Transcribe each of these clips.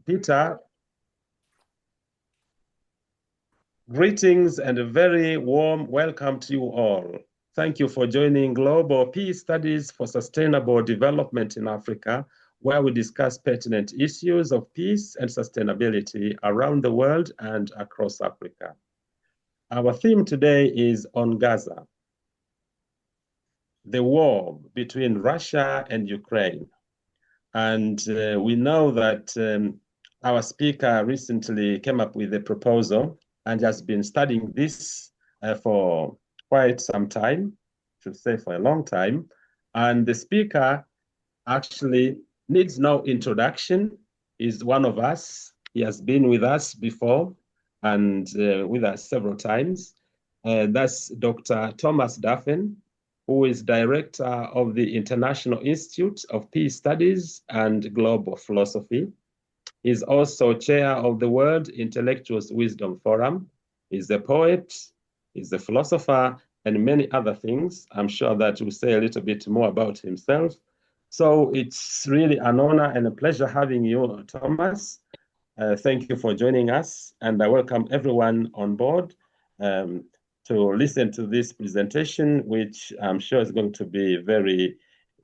Peter, greetings and a very warm welcome to you all. Thank you for joining Global Peace Studies for Sustainable Development in Africa, where we discuss pertinent issues of peace and sustainability around the world and across Africa. Our theme today is on Gaza, the war between Russia and Ukraine. And we know that our speaker recently came up with a proposal and has been studying this for quite some time, I should say for a long time. And the speaker actually needs no introduction. He's one of us. He has been with us before and with us several times. That's Dr. Thomas Daffern, who is director of the International Institute of Peace Studies and Global Philosophy. He's also chair of the World Intellectuals Wisdom Forum. He's a poet, he's a philosopher, and many other things. I'm sure that we'll say a little bit more about himself. So it's really an honor and a pleasure having you, Thomas. Thank you for joining us, and I welcome everyone on board to listen to this presentation, which I'm sure is going to be very,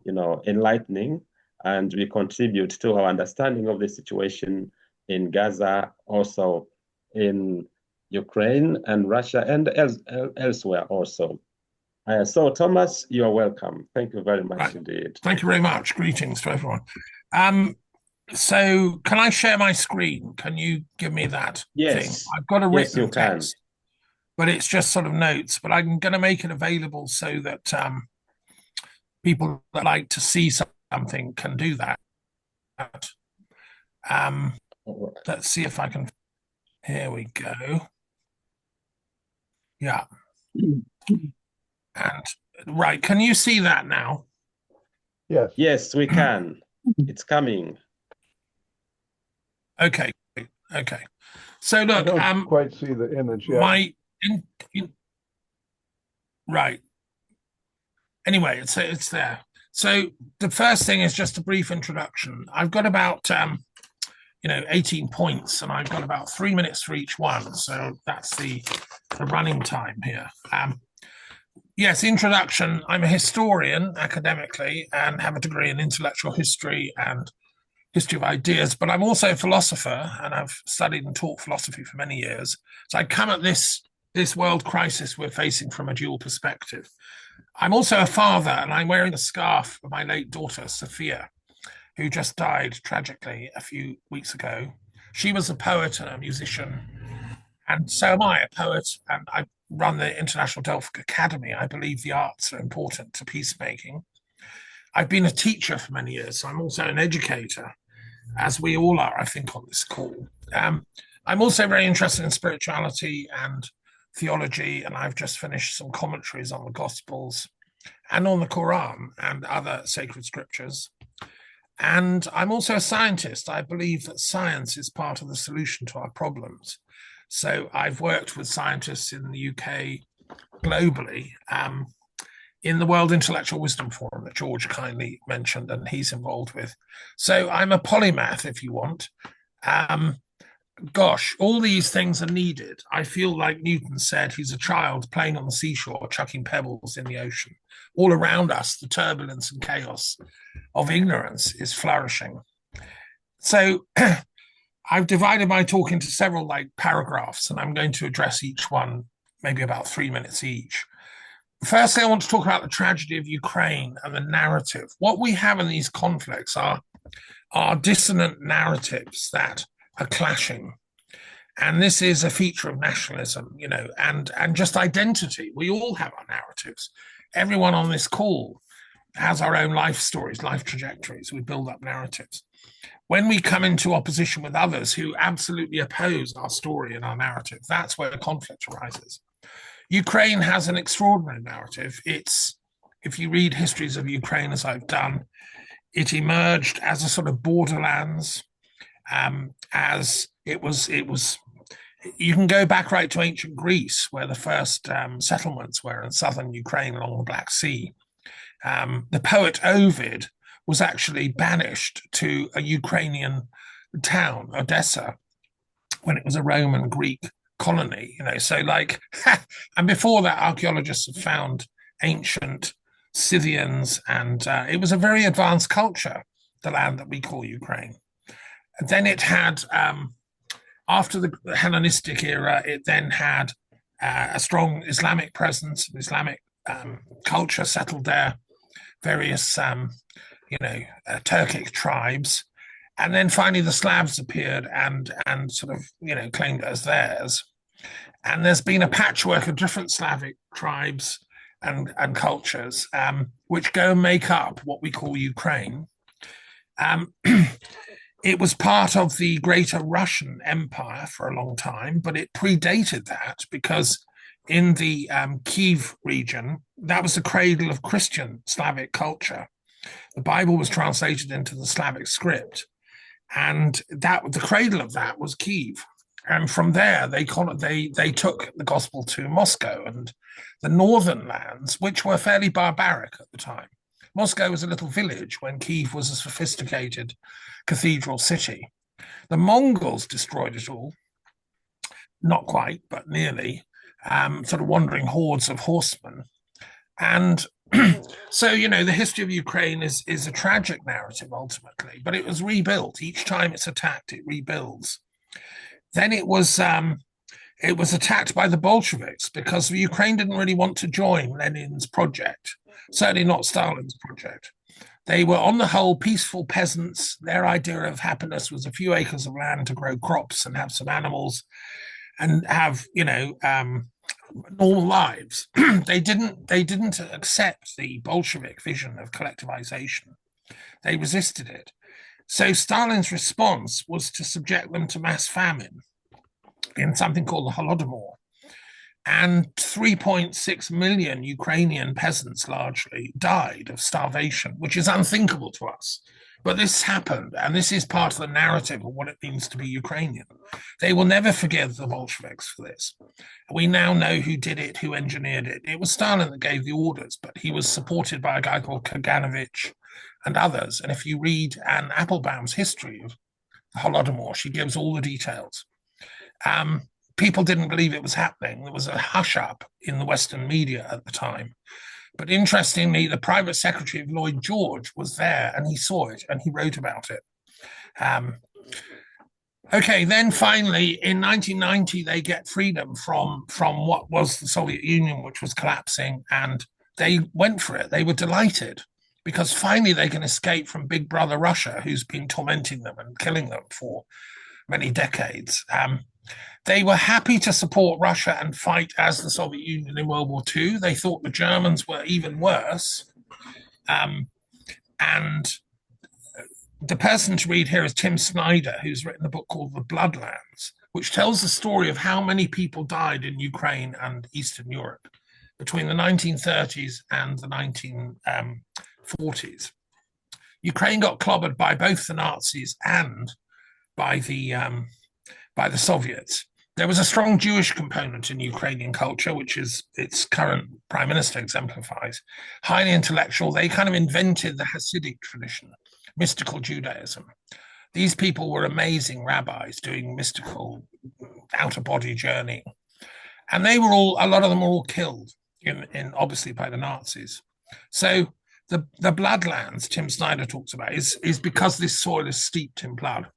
enlightening, and we contribute to our understanding of the situation in Gaza, also in Ukraine and Russia, and elsewhere also. So, Thomas, you're welcome. Thank you very much indeed. Thank you very much. Greetings to everyone. So, can I share my screen? Can you give me that thing? I've got a written text, but it's just sort of notes. But I'm going to make it available so that people that like to see something can do that. Let's see if I can. Here we go. Yeah. And right, can you see that now? Yes. Yes, we can. It's coming. Okay. So look, I don't quite see the image yet. Right. Anyway, it's there. So the first thing is just a brief introduction. I've got about 18 points, and I've got about 3 minutes for each one. So that's the running time here. Yes, introduction. I'm a historian academically and have a degree in intellectual history and history of ideas, but I'm also a philosopher, and I've studied and taught philosophy for many years. So I come at this world crisis we're facing from a dual perspective. I'm also a father, and I'm wearing a scarf of my late daughter, Sophia, who just died tragically a few weeks ago. She was a poet and a musician, and so am I, a poet, and I run the International Delphic Academy. I believe the arts are important to peacemaking. I've been a teacher for many years, so I'm also an educator, as we all are, I think, on this call. I'm also very interested in spirituality and theology, and I've just finished some commentaries on the Gospels and on the Quran and other sacred scriptures. And I'm also a scientist. I believe that science is part of the solution to our problems. So I've worked with scientists in the UK, globally, in the World Intellectual Wisdom Forum that George kindly mentioned, and he's involved with. So I'm a polymath, if you want. Gosh, all these things are needed. I feel like Newton said, he's a child playing on the seashore, chucking pebbles in the ocean. All around us, the turbulence and chaos of ignorance is flourishing. So I've divided my talk into several paragraphs, and I'm going to address each one, maybe about 3 minutes each. Firstly, I want to talk about the tragedy of Ukraine and the narrative. What we have in these conflicts are dissonant narratives that are clashing. And this is a feature of nationalism, and just identity. We all have our narratives. Everyone on this call has our own life stories, life trajectories. We build up narratives. When we come into opposition with others who absolutely oppose our story and our narrative, that's where conflict arises. Ukraine has an extraordinary narrative. If you read histories of Ukraine, as I've done, it emerged as a sort of borderlands, as it was. You can go back right to ancient Greece, where the first settlements were in southern Ukraine along the Black Sea. The poet Ovid was actually banished to a Ukrainian town, Odessa, when it was a Roman Greek colony, so like, and before that, archaeologists have found ancient Scythians, and it was a very advanced culture, the land that we call Ukraine. And then it had, after the Hellenistic era, it then had a strong Islamic presence, Islamic culture settled there, various, Turkic tribes. And then finally the Slavs appeared and sort of, claimed it as theirs. And there's been a patchwork of different Slavic tribes and cultures, which go and make up what we call Ukraine. It was part of the Greater Russian Empire for a long time, but it predated that because in the Kiev region, that was the cradle of Christian Slavic culture. The Bible was translated into the Slavic script, and the cradle of that was Kiev. And from there, they took the gospel to Moscow and the northern lands, which were fairly barbaric at the time. Moscow was a little village when Kiev was a sophisticated cathedral city. The Mongols destroyed it all, not quite, but nearly, sort of wandering hordes of horsemen. And so, the history of Ukraine is a tragic narrative ultimately, but it was rebuilt. Each time it's attacked, it rebuilds. Then it was attacked by the Bolsheviks because Ukraine didn't really want to join Lenin's project, certainly not Stalin's project. They were, on the whole, peaceful peasants. Their idea of happiness was a few acres of land to grow crops and have some animals and have, normal lives. They didn't accept the Bolshevik vision of collectivization. They resisted it. So Stalin's response was to subject them to mass famine in something called the Holodomor. And 3.6 million Ukrainian peasants largely died of starvation, which is unthinkable to us. But this happened, and this is part of the narrative of what it means to be Ukrainian. They will never forgive the Bolsheviks for this. We now know who did it, who engineered it. It was Stalin that gave the orders, but he was supported by a guy called Kaganovich and others. And if you read Anne Applebaum's history of the Holodomor, she gives all the details. People didn't believe it was happening. There was a hush-up in the Western media at the time. But interestingly, the private secretary of Lloyd George was there, and he saw it, and he wrote about it. Okay, then finally, in 1990, they get freedom from what was the Soviet Union, which was collapsing, and they went for it. They were delighted because finally they can escape from Big Brother Russia, who's been tormenting them and killing them for many decades. They were happy to support Russia and fight as the Soviet Union in World War II. They thought the Germans were even worse. And the person to read here is Tim Snyder, who's written a book called The Bloodlands, which tells the story of how many people died in Ukraine and Eastern Europe between the 1930s and the 1940s. Ukraine got clobbered by both the Nazis and by the Soviets. There was a strong Jewish component in Ukrainian culture, which is its current prime minister exemplifies. Highly intellectual, they kind of invented the Hasidic tradition, mystical Judaism. These people were amazing rabbis doing mystical out-of-body journey. And they were a lot of them were all killed, in obviously by the Nazis. So the bloodlands Tim Snyder talks about is because this soil is steeped in blood.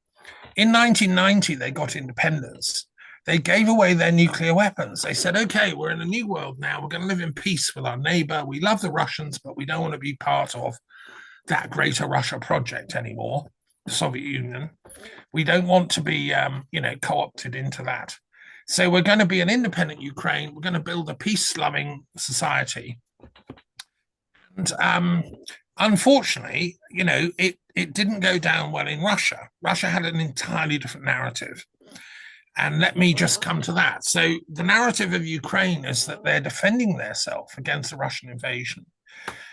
In 1990, they got independence. They gave away their nuclear weapons. They said, okay, we're in a new world now. We're going to live in peace with our neighbor. We love the Russians, but we don't want to be part of that Greater Russia project anymore, the Soviet Union. We don't want to be, co-opted into that. So we're going to be an independent Ukraine. We're going to build a peace-loving society. And unfortunately, it didn't go down well in Russia. Russia had an entirely different narrative. And let me just come to that. So the narrative of Ukraine is that they're defending themselves against the Russian invasion,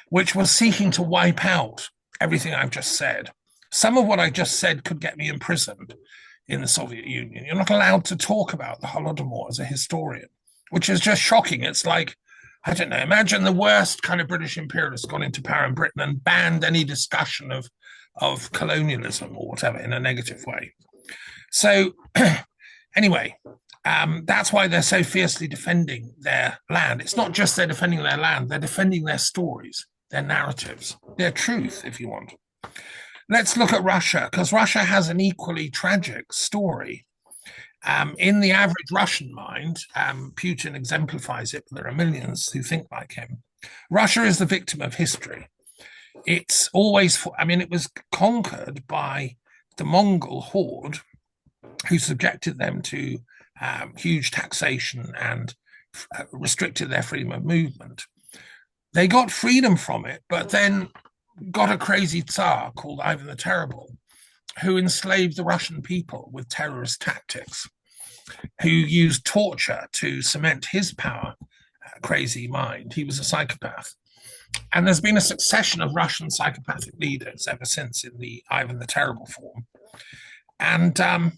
which was seeking to wipe out everything I've just said. Some of what I just said could get me imprisoned in the Soviet Union. You're not allowed to talk about the Holodomor as a historian, which is just shocking. It's like I don't know, imagine the worst kind of British imperialist gone into power in Britain and banned any discussion of colonialism or whatever in a negative way. So anyway, that's why they're so fiercely defending their land. It's not just they're defending their land, they're defending their stories, their narratives, their truth, if you want. Let's look at Russia, because Russia has an equally tragic story. In the average Russian mind, Putin exemplifies it, but there are millions who think like him. Russia is the victim of history. It's always, it was conquered by the Mongol horde who subjected them to huge taxation and restricted their freedom of movement. They got freedom from it, but then got a crazy Tsar called Ivan the Terrible, who enslaved the Russian people with terrorist tactics, who used torture to cement his power, crazy mind. He was a psychopath. And there's been a succession of Russian psychopathic leaders ever since in the Ivan the Terrible form. And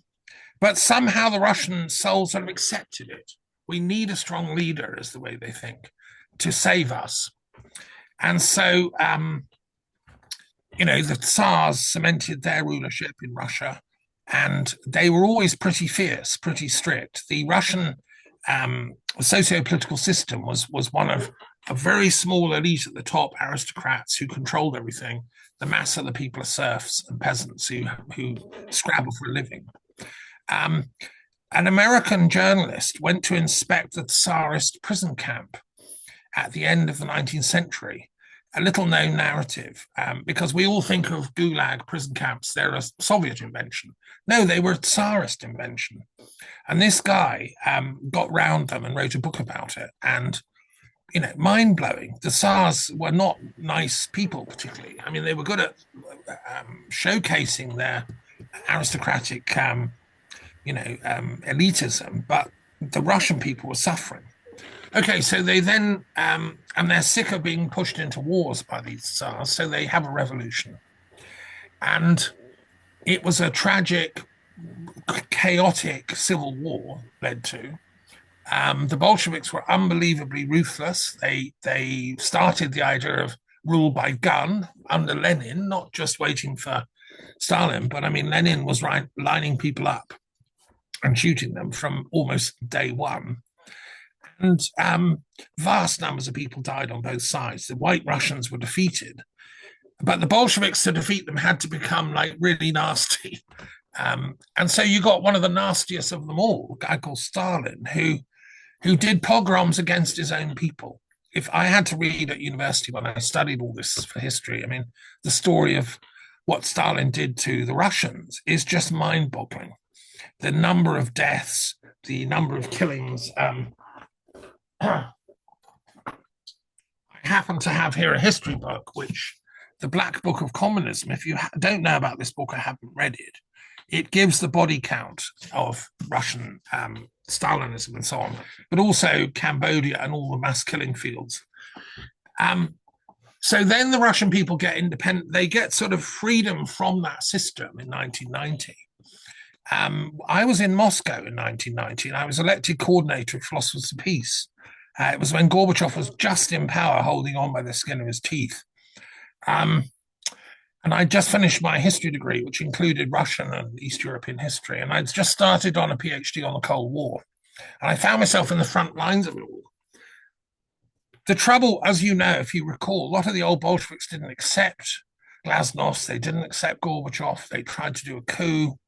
but somehow the Russian soul sort of accepted it. We need a strong leader, is the way they think, to save us. And so, the Tsars cemented their rulership in Russia, and they were always pretty fierce, pretty strict. The Russian socio-political system was one of a very small elite at the top, aristocrats who controlled everything. The mass of the people are serfs and peasants who scrabble for a living. An American journalist went to inspect the Tsarist prison camp at the end of the 19th century, a little known narrative, because we all think of Gulag prison camps, they're a Soviet invention. No, they were a Tsarist invention. And this guy got round them and wrote a book about it. And, mind-blowing. The Tsars were not nice people particularly. They were good at showcasing their aristocratic, elitism, but the Russian people were suffering. Okay, so they then, and they're sick of being pushed into wars by these Tsars, so they have a revolution. And it was a tragic, chaotic civil war led to. The Bolsheviks were unbelievably ruthless. They started the idea of rule by gun under Lenin, not just waiting for Stalin, but Lenin was lining people up and shooting them from almost day one. And vast numbers of people died on both sides. The White Russians were defeated, but the Bolsheviks, to defeat them, had to become really nasty. And so you got one of the nastiest of them all, a guy called Stalin, who did pogroms against his own people. If I had to read at university when I studied all this for history, the story of what Stalin did to the Russians is just mind-boggling. The number of deaths, the number of killings. I happen to have here a history book, the Black Book of Communism. If you don't know about this book, I haven't read it. It gives the body count of Russian Stalinism and so on, but also Cambodia and all the mass killing fields. So then the Russian people get independent. They get sort of freedom from that system in 1990. I was in Moscow in 1990, and I was elected coordinator of Philosophers of Peace. It was when Gorbachev was just in power, holding on by the skin of his teeth. And I just finished my history degree, which included Russian and East European history. And I'd just started on a PhD on the Cold War. And I found myself in the front lines of it all. The trouble, as you know, if you recall, a lot of the old Bolsheviks didn't accept Glasnost. They didn't accept Gorbachev. They tried to do a coup.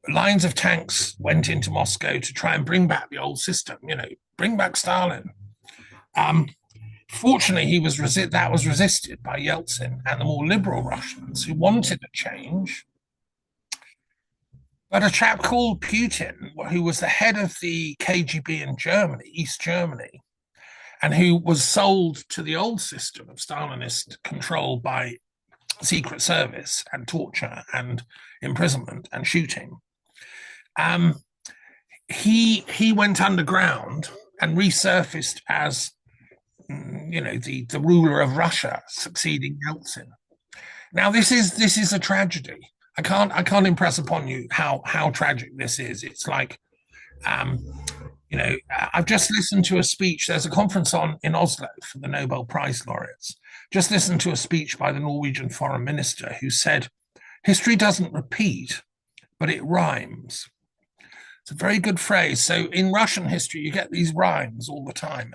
Lines of tanks went into Moscow to try and bring back the old system, bring back Stalin. Fortunately, that was resisted by Yeltsin and the more liberal Russians who wanted a change. But a chap called Putin, who was the head of the KGB in Germany, East Germany, and who was sold to the old system of Stalinist control by secret service and torture and imprisonment and shooting, he went underground and resurfaced as the ruler of Russia, succeeding Yeltsin. Now this is a tragedy. I can't impress upon you how tragic this is. It's like I've just listened to a speech. There's a conference on in Oslo for the Nobel Prize laureates. Just listened to a speech by the Norwegian foreign minister who said, history doesn't repeat, but it rhymes. It's a very good phrase. So in Russian history, you get these rhymes all the time.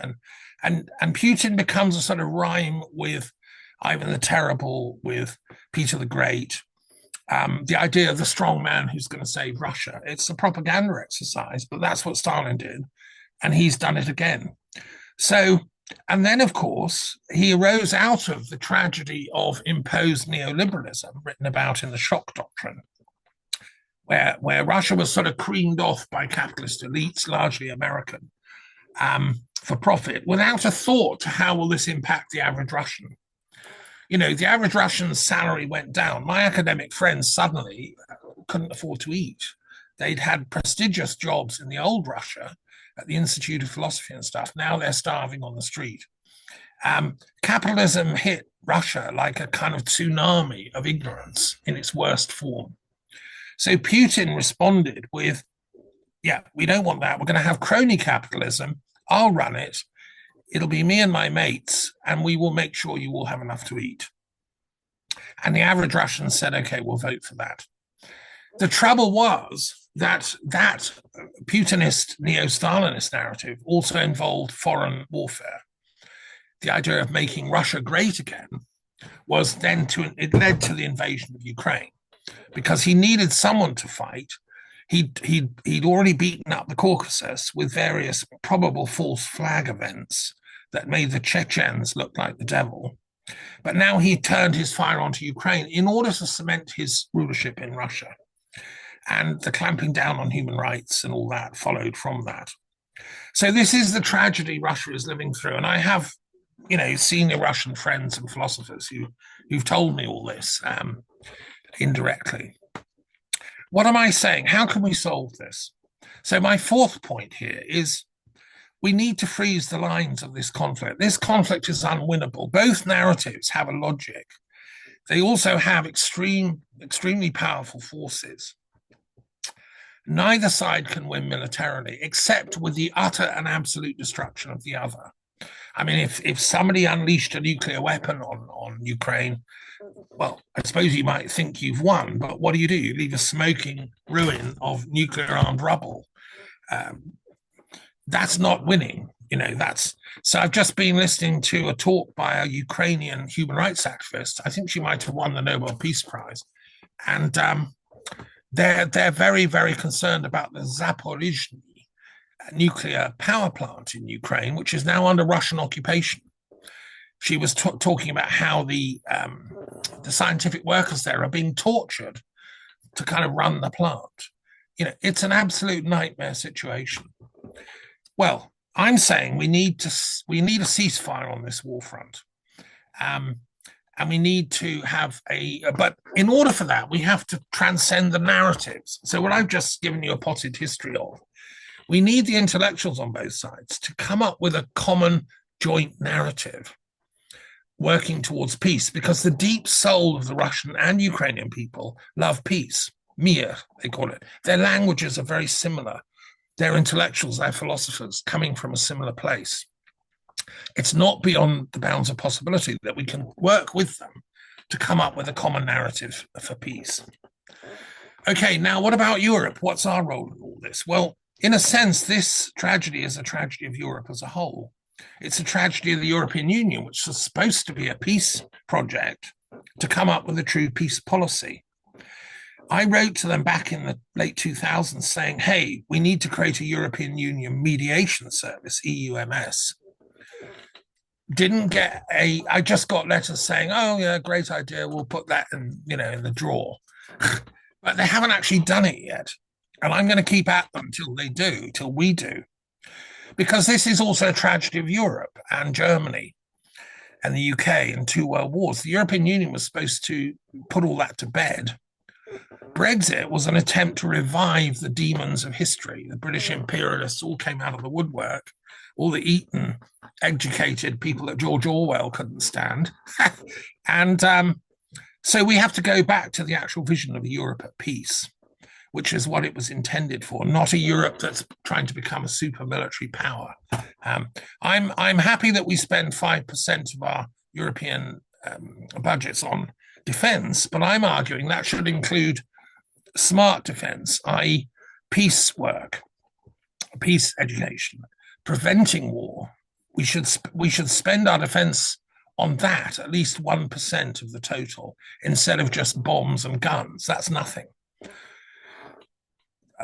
And Putin becomes a sort of rhyme with Ivan the Terrible, with Peter the Great. The idea of the strong man who's going to save Russia. It's a propaganda exercise, but that's what Stalin did. And he's done it again. So, and then, of course, he arose out of the tragedy of imposed neoliberalism written about in the Shock Doctrine, where Russia was sort of creamed off by capitalist elites, largely American, for profit, without a thought to how will this impact the average Russian. The average Russian's salary went down. My academic friends suddenly couldn't afford to eat. They'd had prestigious jobs in the old Russia at the Institute of Philosophy and stuff. Now they're starving on the street. Capitalism hit Russia like a kind of tsunami of ignorance in its worst form. So Putin responded with, yeah, we don't want that. We're going to have crony capitalism. I'll run it. It'll be me and my mates, and we will make sure you all have enough to eat. And the average Russian said, okay, we'll vote for that. The trouble was that Putinist, neo-Stalinist narrative also involved foreign warfare. The idea of making Russia great again was then it led to the invasion of Ukraine, because he needed someone to fight. He'd already beaten up the Caucasus with various probable false flag events that made the Chechens look like the devil. But now he turned his fire onto Ukraine in order to cement his rulership in Russia. And the clamping down on human rights and all that followed from that. So this is the tragedy Russia is living through. And I have, senior Russian friends and philosophers who've told me all this indirectly. What am I saying? How can we solve this? So my fourth point here is we need to freeze the lines of this conflict. This conflict is unwinnable. Both narratives have a logic. They also have extremely powerful forces. Neither side can win militarily, except with the utter and absolute destruction of the other. I mean, if somebody unleashed a nuclear weapon on Ukraine, well, I suppose you might think you've won, but what do? You leave a smoking ruin of nuclear-armed rubble. That's not winning, So I've just been listening to a talk by a Ukrainian human rights activist. I think she might have won the Nobel Peace Prize. And they're very, very concerned about the Zaporizhzhia nuclear power plant in Ukraine, which is now under Russian occupation. She was talking about how the scientific workers there are being tortured to kind of run the plant. It's an absolute nightmare situation. Well, I'm saying we need a ceasefire on this war front. And we need to have but in order for that, we have to transcend the narratives. So what I've just given you a potted history of, we need the intellectuals on both sides to come up with a common joint narrative working towards peace, because the deep soul of the Russian and Ukrainian people love peace. Mir, they call it. Their languages are very similar. They're intellectuals, they're philosophers coming from a similar place. It's not beyond the bounds of possibility that we can work with them to come up with a common narrative for peace. Okay, now what about Europe? What's our role in all this? Well, in a sense, this tragedy is a tragedy of Europe as a whole. It's a tragedy of the European Union, which was supposed to be a peace project to come up with a true peace policy. I wrote to them back in the late 2000s saying, hey, we need to create a European Union mediation service, EUMS. I just got letters saying, oh yeah, great idea, we'll put that in the drawer. But they haven't actually done it yet. And I'm going to keep at them till we do. Because this is also a tragedy of Europe and Germany and the UK and 2 world wars. The European Union was supposed to put all that to bed. Brexit was an attempt to revive the demons of history. The British imperialists all came out of the woodwork. All the Eton educated people that George Orwell couldn't stand. And so we have to go back to the actual vision of a Europe at peace, which is what it was intended for, not a Europe that's trying to become a super military power. I'm happy that we spend 5% of our European budgets on defense, but I'm arguing that should include smart defense, i.e. peace work, peace education, preventing war. We should spend our defense on that, at least 1% of the total, instead of just bombs and guns. That's nothing.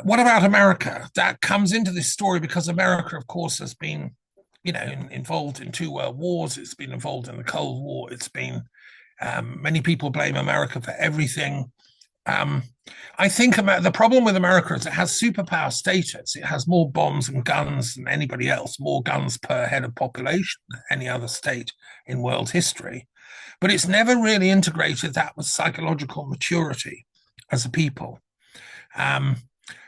What about America? That comes into this story because America, of course, has been, involved in 2 world wars. It's been involved in the Cold War. It's been, many people blame America for everything. I think the problem with America is it has superpower status. It has more bombs and guns than anybody else, more guns per head of population than any other state in world history. But it's never really integrated that with psychological maturity as a people.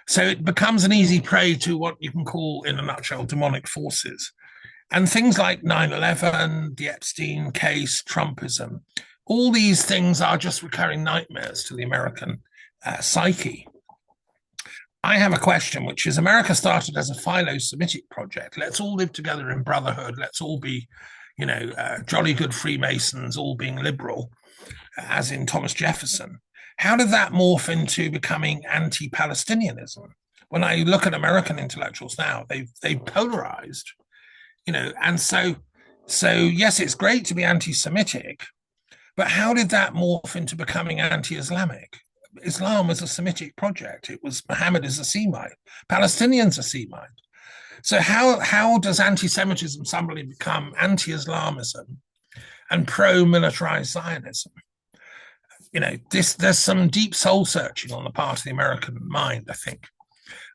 So it becomes an easy prey to what you can call, in a nutshell, demonic forces. And things like 9/11, the Epstein case, Trumpism, all these things are just recurring nightmares to the American psyche. I have a question, which is, America started as a philo-Semitic project. Let's all live together in brotherhood. Let's all be, jolly good Freemasons, all being liberal, as in Thomas Jefferson. How did that morph into becoming anti-Palestinianism? When I look at American intellectuals now, they've polarized, and so yes, it's great to be anti-Semitic, but how did that morph into becoming anti-Islamic? Islam was a Semitic project. It was Muhammad is a Semite. Palestinians are Semite. So how does anti-Semitism suddenly become anti-Islamism and pro-militarized Zionism? There's some deep soul searching on the part of the American mind, I think.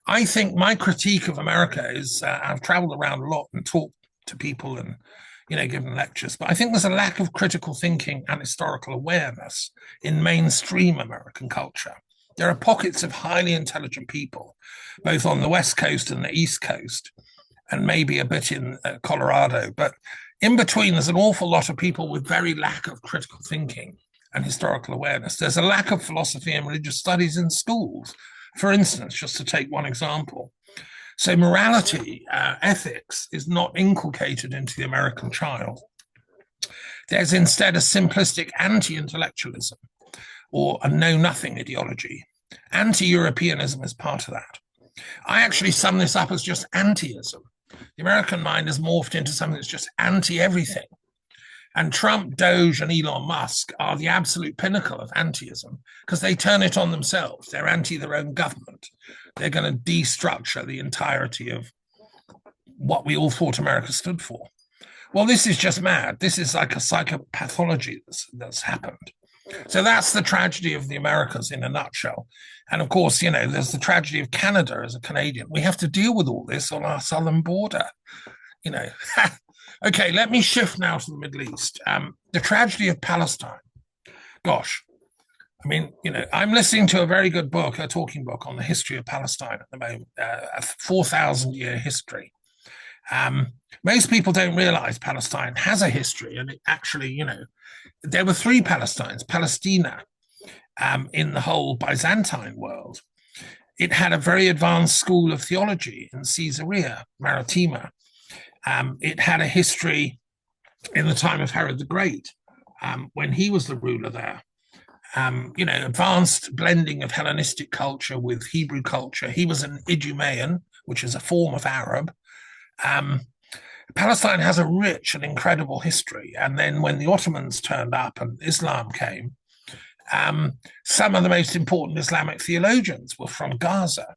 I think my critique of America is, I've traveled around a lot and talked to people and, given lectures, but I think there's a lack of critical thinking and historical awareness in mainstream American culture. There are pockets of highly intelligent people, both on the West Coast and the East Coast, and maybe a bit in Colorado, but in between, there's an awful lot of people with very lack of critical thinking and historical awareness. There's a lack of philosophy and religious studies in schools, for instance, just to take one example. So morality, ethics is not inculcated into the American child. There's instead a simplistic anti-intellectualism or a know-nothing ideology. Anti-Europeanism is part of that. I actually sum this up as just anti-ism. The American mind has morphed into something that's just anti-everything. And Trump, Doge, and Elon Musk are the absolute pinnacle of anti-ism because they turn it on themselves. They're anti their own government. They're going to destructure the entirety of what we all thought America stood for. Well, this is just mad. This is like a psychopathology that's happened. So that's the tragedy of the Americas in a nutshell. And of course, there's the tragedy of Canada as a Canadian. We have to deal with all this on our southern border. Okay, let me shift now to the Middle East. The tragedy of Palestine. Gosh, I'm listening to a very good book, a talking book on the history of Palestine at the moment, a 4,000-year history. Most people don't realize Palestine has a history, and it actually, there were 3 Palestines, Palestina, in the whole Byzantine world. It had a very advanced school of theology in Caesarea Maritima. It had a history in the time of Herod the Great, when he was the ruler there. Advanced blending of Hellenistic culture with Hebrew culture. He was an Idumean, which is a form of Arab. Palestine has a rich and incredible history. And then when the Ottomans turned up and Islam came, some of the most important Islamic theologians were from Gaza.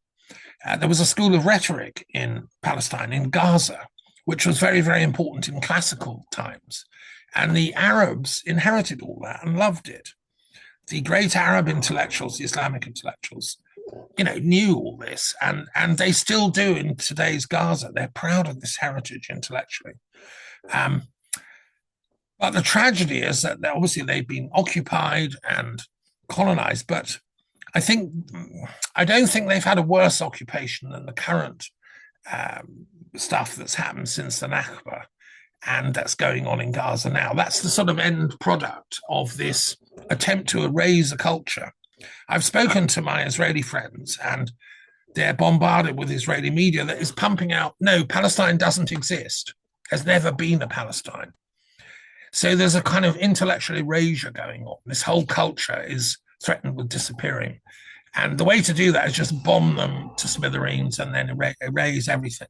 There was a school of rhetoric in Palestine, in Gaza, which was very, very important in classical times. And the Arabs inherited all that and loved it. The great Arab intellectuals, the Islamic intellectuals, knew all this, and they still do in today's Gaza. They're proud of this heritage intellectually. But the tragedy is that obviously they've been occupied and colonized, but I don't think they've had a worse occupation than the current stuff that's happened since the Nakba and that's going on in Gaza now. That's the sort of end product of this attempt to erase a culture I've spoken to my Israeli friends, and they're bombarded with Israeli media that is pumping out, no, Palestine doesn't exist. There's never been a Palestine. So there's a kind of intellectual erasure going on. This whole culture is threatened with disappearing. And the way to do that is just bomb them to smithereens and then erase everything.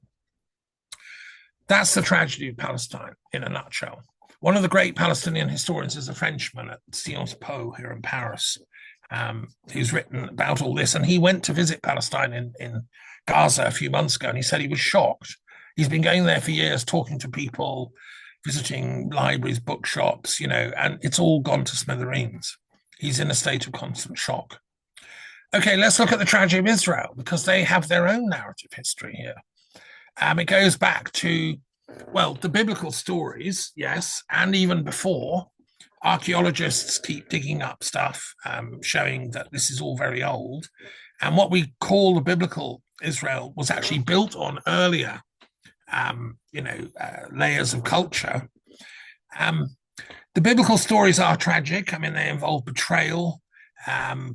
That's the tragedy of Palestine in a nutshell. One of the great Palestinian historians is a Frenchman at Sciences Po here in Paris, who's written about all this. And he went to visit Palestine in Gaza a few months ago, and he said he was shocked. He's been going there for years, talking to people, visiting libraries, bookshops, and it's all gone to smithereens. He's in a state of constant shock. Okay, let's look at the tragedy of Israel, because they have their own narrative history here. It goes back to, well, the biblical stories, yes, and even before. Archaeologists keep digging up stuff, showing that this is all very old. And what we call the biblical Israel was actually built on earlier, layers of culture. The biblical stories are tragic. I mean, they involve betrayal,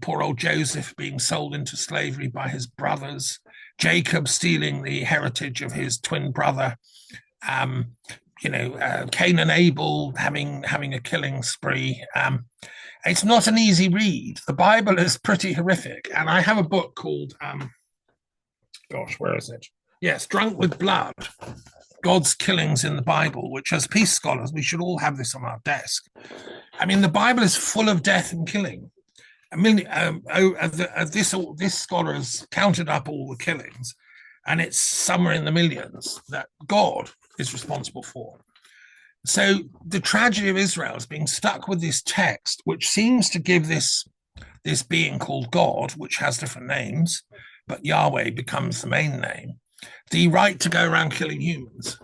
poor old Joseph being sold into slavery by his brothers, Jacob stealing the heritage of his twin brother, Cain and Abel having a killing spree. It's not an easy read. The Bible is pretty horrific. And I have a book called, where is it? Yes, Drunk with Blood, God's Killings in the Bible, which as peace scholars, we should all have this on our desk. I mean, the Bible is full of death and killing. I mean, this scholar has counted up all the killings, and it's somewhere in the millions that God is responsible for. So the tragedy of Israel is being stuck with this text, which seems to give this being called God, which has different names, but Yahweh becomes the main name, the right to go around killing humans.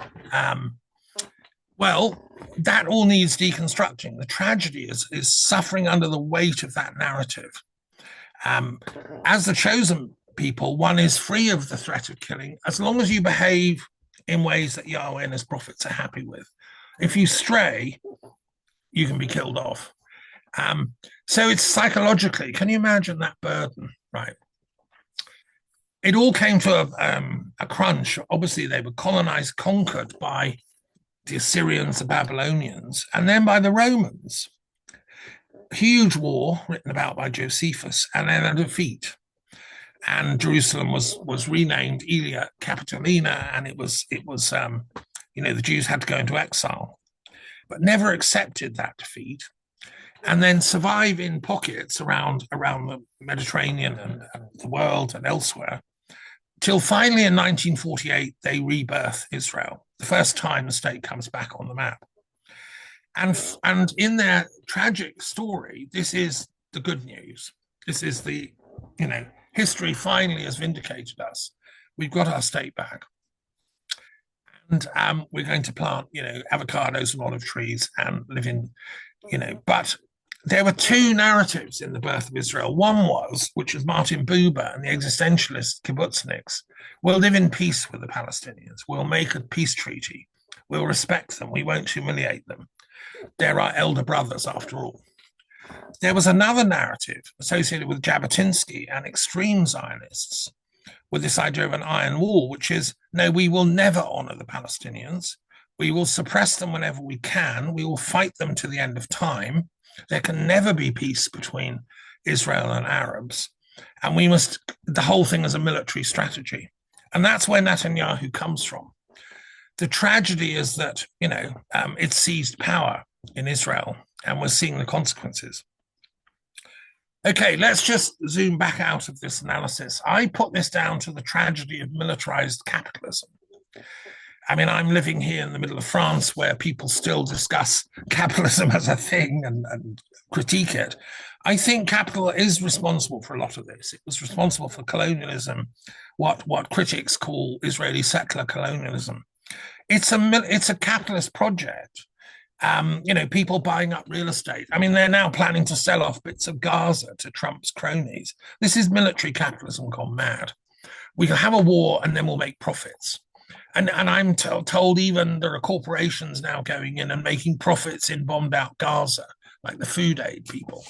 Well, that all needs deconstructing. The tragedy is suffering under the weight of that narrative. As the chosen people, one is free of the threat of killing as long as you behave in ways that Yahweh and his prophets are happy with. If you stray, you can be killed off. So it's psychologically, can you imagine that burden, right? It all came to a crunch. Obviously, they were colonized, conquered by the Assyrians, the Babylonians, and then by the Romans. Huge war written about by Josephus, and then a defeat. And Jerusalem was renamed Aelia Capitolina, and it was the Jews had to go into exile, but never accepted that defeat, and then survive in pockets around the Mediterranean and the world and elsewhere, till finally in 1948 they rebirth Israel, the first time the state comes back on the map. And in their tragic story, this is the good news. This is the, history finally has vindicated us. We've got our state back. And we're going to plant, avocados and olive trees and live in, but there were two narratives in the birth of Israel. One was, which was Martin Buber and the existentialist kibbutzniks, we'll live in peace with the Palestinians. We'll make a peace treaty. We'll respect them. We won't humiliate them. They're our elder brothers, after all. There was another narrative associated with Jabotinsky and extreme Zionists with this idea of an iron wall, which is, no, we will never honor the Palestinians. We will suppress them whenever we can. We will fight them to the end of time. There can never be peace between Israel and Arabs. And the whole thing is a military strategy. And that's where Netanyahu comes from. The tragedy is that, it seized power in Israel, and we're seeing the consequences. Okay, let's just zoom back out of this analysis. I put this down to the tragedy of militarized capitalism. I mean, I'm living here in the middle of France where people still discuss capitalism as a thing and critique it. I think capital is responsible for a lot of this. It was responsible for colonialism, what critics call Israeli settler colonialism. It's a capitalist project. People buying up real estate. I mean, they're now planning to sell off bits of Gaza to Trump's cronies. This is military capitalism gone mad. We can have a war and then we'll make profits. And I'm told even there are corporations now going in and making profits in bombed out Gaza, like the food aid people.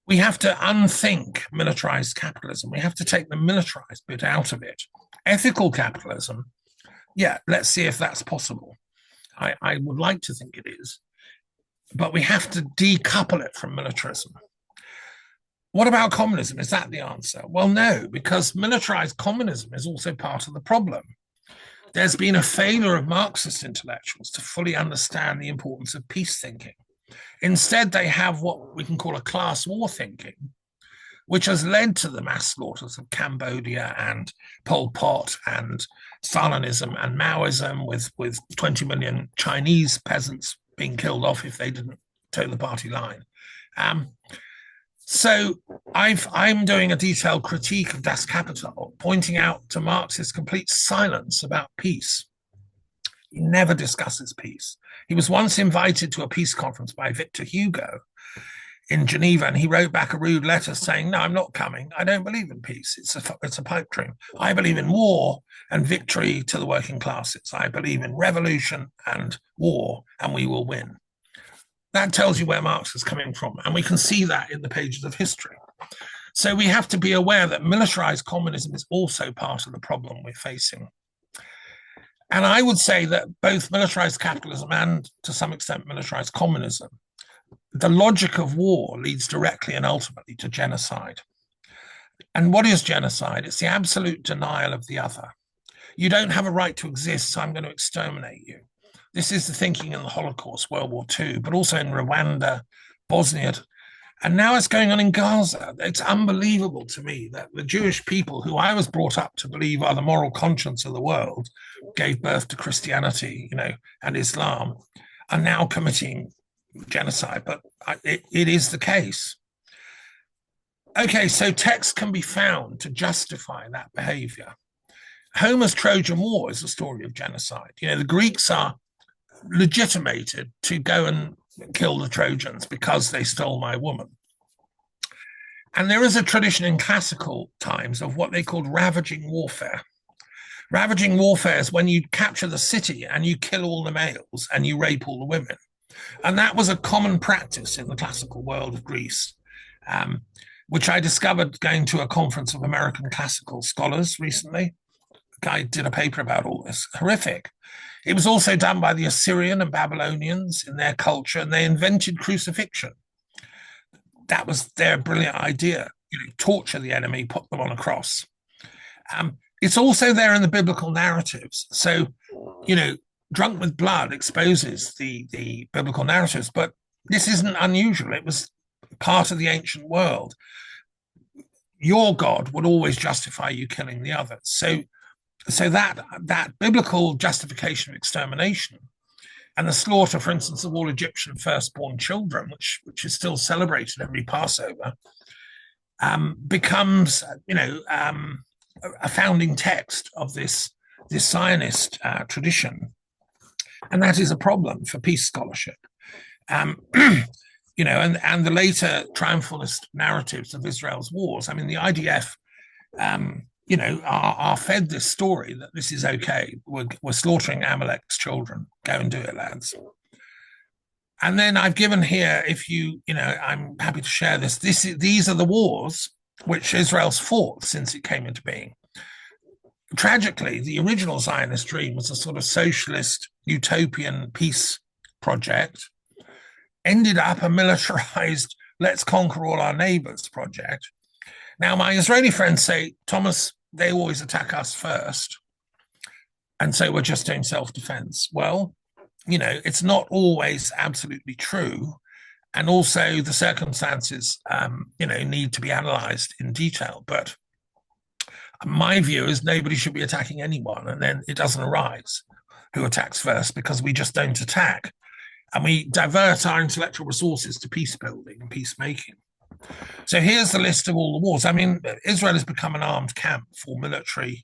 we have to unthink militarized capitalism. We have to take the militarized bit out of it. Ethical capitalism, yeah, let's see if that's possible. I would like to think it is, but we have to decouple it from militarism. What about communism? Is that the answer? Well, no, because militarized communism is also part of the problem. There's been a failure of Marxist intellectuals to fully understand the importance of peace thinking. Instead, they have what we can call a class war thinking, which has led to the mass slaughters of Cambodia and Pol Pot and Stalinism and Maoism, with 20 million Chinese peasants being killed off if they didn't toe the party line. So I'm doing a detailed critique of Das Kapital, pointing out to Marx's complete silence about peace. He never discusses peace. He was once invited to a peace conference by Victor Hugo in Geneva, and he wrote back a rude letter saying, "No, I'm not coming. I don't believe in peace. It's a pipe dream. I believe in war and victory to the working classes. I believe in revolution and war, and we will win." That tells you where Marx is coming from, and we can see that in the pages of history. So we have to be aware that militarized communism is also part of the problem we're facing. And I would say that both militarized capitalism and, to some extent, militarized communism, the logic of war leads directly and ultimately to genocide. And what is genocide? It's the absolute denial of the other. You don't have a right to exist, so I'm going to exterminate you. This is the thinking in the Holocaust, World War II, but also in Rwanda, Bosnia, and now it's going on in Gaza. It's unbelievable to me that the Jewish people, who I was brought up to believe are the moral conscience of the world, gave birth to Christianity, and Islam, are now committing genocide. But it is the case. Okay, so texts can be found to justify that behavior. Homer's Trojan War is a story of genocide. The Greeks are legitimated to go and kill the Trojans because they stole my woman. And there is a tradition in classical times of what they called ravaging warfare. Ravaging warfare is when you capture the city and you kill all the males and you rape all the women. And that was a common practice in the classical world of Greece, which I discovered going to a conference of American classical scholars recently. A guy did a paper about all this. Horrific. It was also done by the Assyrian and Babylonians in their culture, and they invented crucifixion. That was their brilliant idea. Torture the enemy, put them on a cross. It's also there in the biblical narratives. So, Drunk with Blood exposes the biblical narratives, but this isn't unusual. It was part of the ancient world. Your God would always justify you killing the others. So that biblical justification of extermination and the slaughter, for instance, of all Egyptian firstborn children, which is still celebrated every Passover, becomes a founding text of this Zionist tradition, and that is a problem for peace scholarship. And the later triumphalist narratives of Israel's wars. I mean, the IDF. Are fed this story that this is okay. We're slaughtering Amalek's children. Go and do it, lads. And then I've given here, I'm happy to share this. These are the wars which Israel's fought since it came into being. Tragically, the original Zionist dream was a sort of socialist utopian peace project, ended up a militarized, let's conquer all our neighbors project. Now, my Israeli friends say, Thomas, they always attack us first, and so we're just doing self-defense. Well, it's not always absolutely true, and also the circumstances, need to be analysed in detail. But my view is nobody should be attacking anyone, and then it doesn't arise who attacks first, because we just don't attack, and we divert our intellectual resources to peace building and peacemaking. So here's the list of all the wars. I mean, Israel has become an armed camp for military,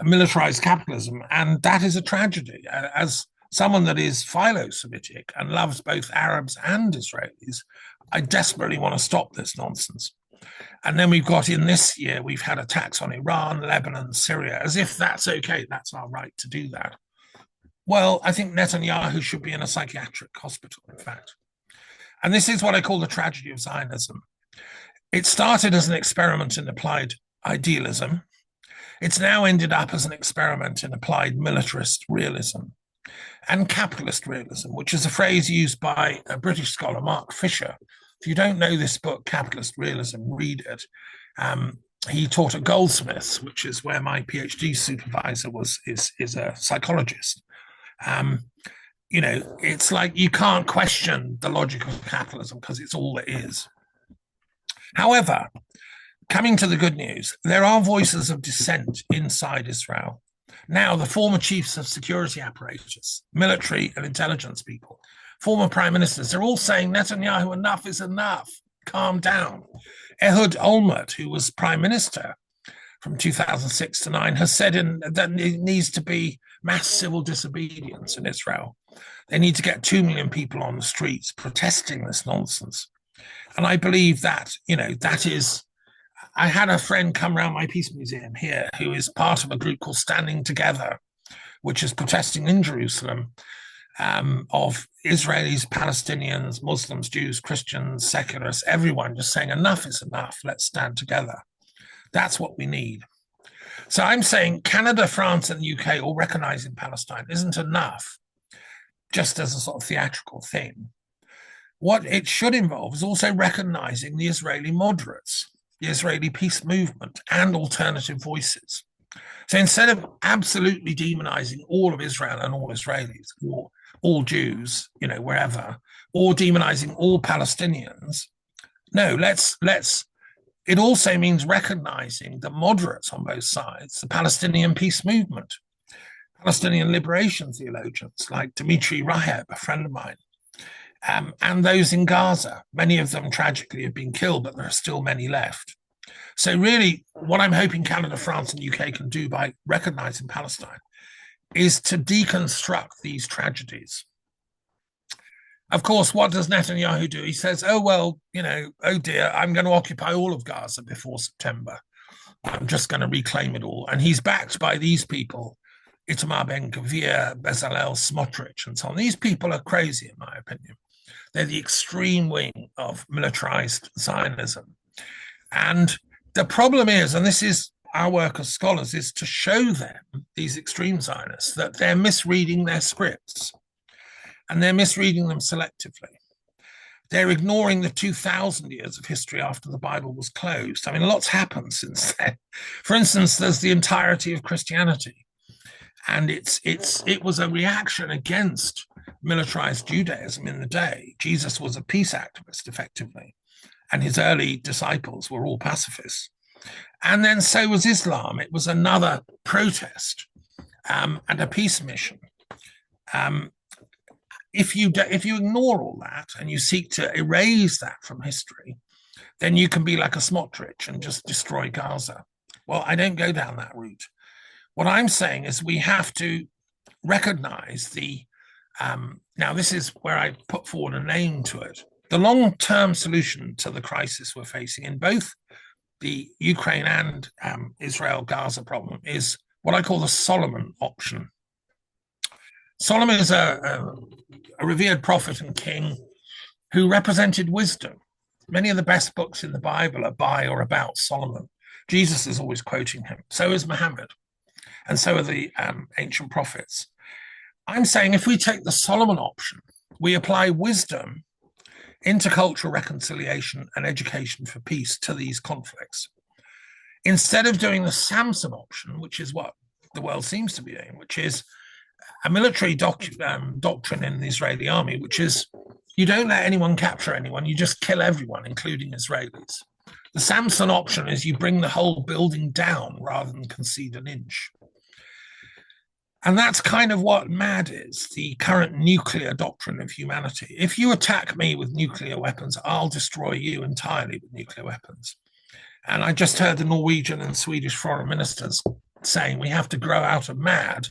militarized capitalism. And that is a tragedy. As someone that is philo-Semitic and loves both Arabs and Israelis, I desperately want to stop this nonsense. And then we've got, in this year, we've had attacks on Iran, Lebanon, Syria, as if that's okay. That's our right to do that. Well, I think Netanyahu should be in a psychiatric hospital, in fact. And this is what I call the tragedy of Zionism. It started as an experiment in applied idealism. It's now ended up as an experiment in applied militarist realism and capitalist realism, which is a phrase used by a British scholar, Mark Fisher. If you don't know this book, Capitalist Realism, read it. He taught at Goldsmiths, which is where my PhD supervisor is a psychologist. You know, it's like you can't question the logic of capitalism because it's all it is. However, coming to the good news, there are voices of dissent inside Israel. Now, the former chiefs of security apparatus, military and intelligence people, former prime ministers, they're all saying, Netanyahu, enough is enough. Calm down. Ehud Olmert, who was prime minister from 2006 to 9, has said that it needs to be mass civil disobedience in Israel. They need to get 2 million people on the streets protesting this nonsense. And I believe that, you know, that is... I had a friend come around my peace museum here who is part of a group called Standing Together, which is protesting in Jerusalem of Israelis, Palestinians, Muslims, Jews, Christians, secularists, everyone just saying enough is enough. Let's stand together. That's what we need. So I'm saying Canada, France, and the UK all recognizing Palestine isn't enough just as a sort of theatrical thing. What it should involve is also recognizing the Israeli moderates, the Israeli peace movement, and alternative voices. So instead of absolutely demonizing all of Israel and all Israelis, or all Jews, you know, wherever, or demonizing all Palestinians, no, it also means recognizing the moderates on both sides, the Palestinian peace movement, Palestinian liberation theologians like Dimitri Raheb, a friend of mine, and those in Gaza. Many of them tragically have been killed, but there are still many left. So really, what I'm hoping Canada, France, and UK can do by recognizing Palestine is to deconstruct these tragedies. Of course, what does Netanyahu do? He says, oh, well, you know, oh dear, I'm going to occupy all of Gaza before September. I'm just going to reclaim it all. And he's backed by these people, Itamar Ben-Gvir, Bezalel, Smotrich, and so on. These people are crazy, in my opinion. They're the extreme wing of militarized Zionism. And the problem is, and this is our work as scholars, is to show them, these extreme Zionists, that they're misreading their scripts and they're misreading them selectively. They're ignoring the 2,000 years of history after the Bible was closed. I mean, lots happened since then. For instance, there's the entirety of Christianity. And it was a reaction against militarized Judaism in the day. Jesus was a peace activist, effectively, and his early disciples were all pacifists. And then so was Islam. It was another protest and a peace mission. If you ignore all that and you seek to erase that from history, then you can be like a Smotrich and just destroy Gaza. Well, I don't go down that route. What I'm saying is we have to recognize the, now this is where I put forward a name to it, the long-term solution to the crisis we're facing in both the Ukraine and Israel-Gaza problem is what I call the Solomon option. Solomon is a revered prophet and king who represented wisdom. Many of the best books in the Bible are by or about Solomon. Jesus is always quoting him. So is Muhammad. And so are the ancient prophets. I'm saying if we take the Solomon option, we apply wisdom, intercultural reconciliation, and education for peace to these conflicts. Instead of doing the Samson option, which is what the world seems to be doing, which is a military doctrine in the Israeli army, which is you don't let anyone capture anyone, you just kill everyone, including Israelis. The Samson option is you bring the whole building down rather than concede an inch. And that's kind of what MAD is, the current nuclear doctrine of humanity. If you attack me with nuclear weapons, I'll destroy you entirely with nuclear weapons. And I just heard the Norwegian and Swedish foreign ministers saying we have to grow out of MAD,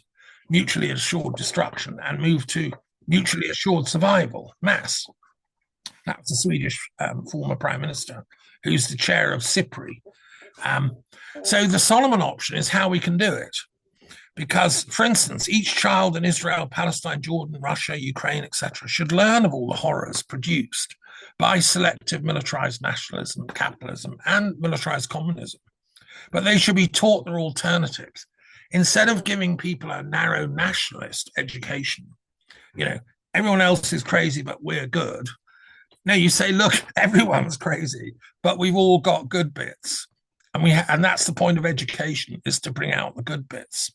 mutually assured destruction, and move to mutually assured survival, MAS. That's the Swedish former prime minister, who's the chair of SIPRI. So the Solomon option is how we can do it. Because, for instance, each child in Israel, Palestine, Jordan, Russia, Ukraine, etc., should learn of all the horrors produced by selective militarized nationalism, capitalism, and militarized communism. But they should be taught their alternatives. Instead of giving people a narrow nationalist education, everyone else is crazy, but we're good. No, you say, look, everyone's crazy, but we've all got good bits. And that's the point of education, is to bring out the good bits.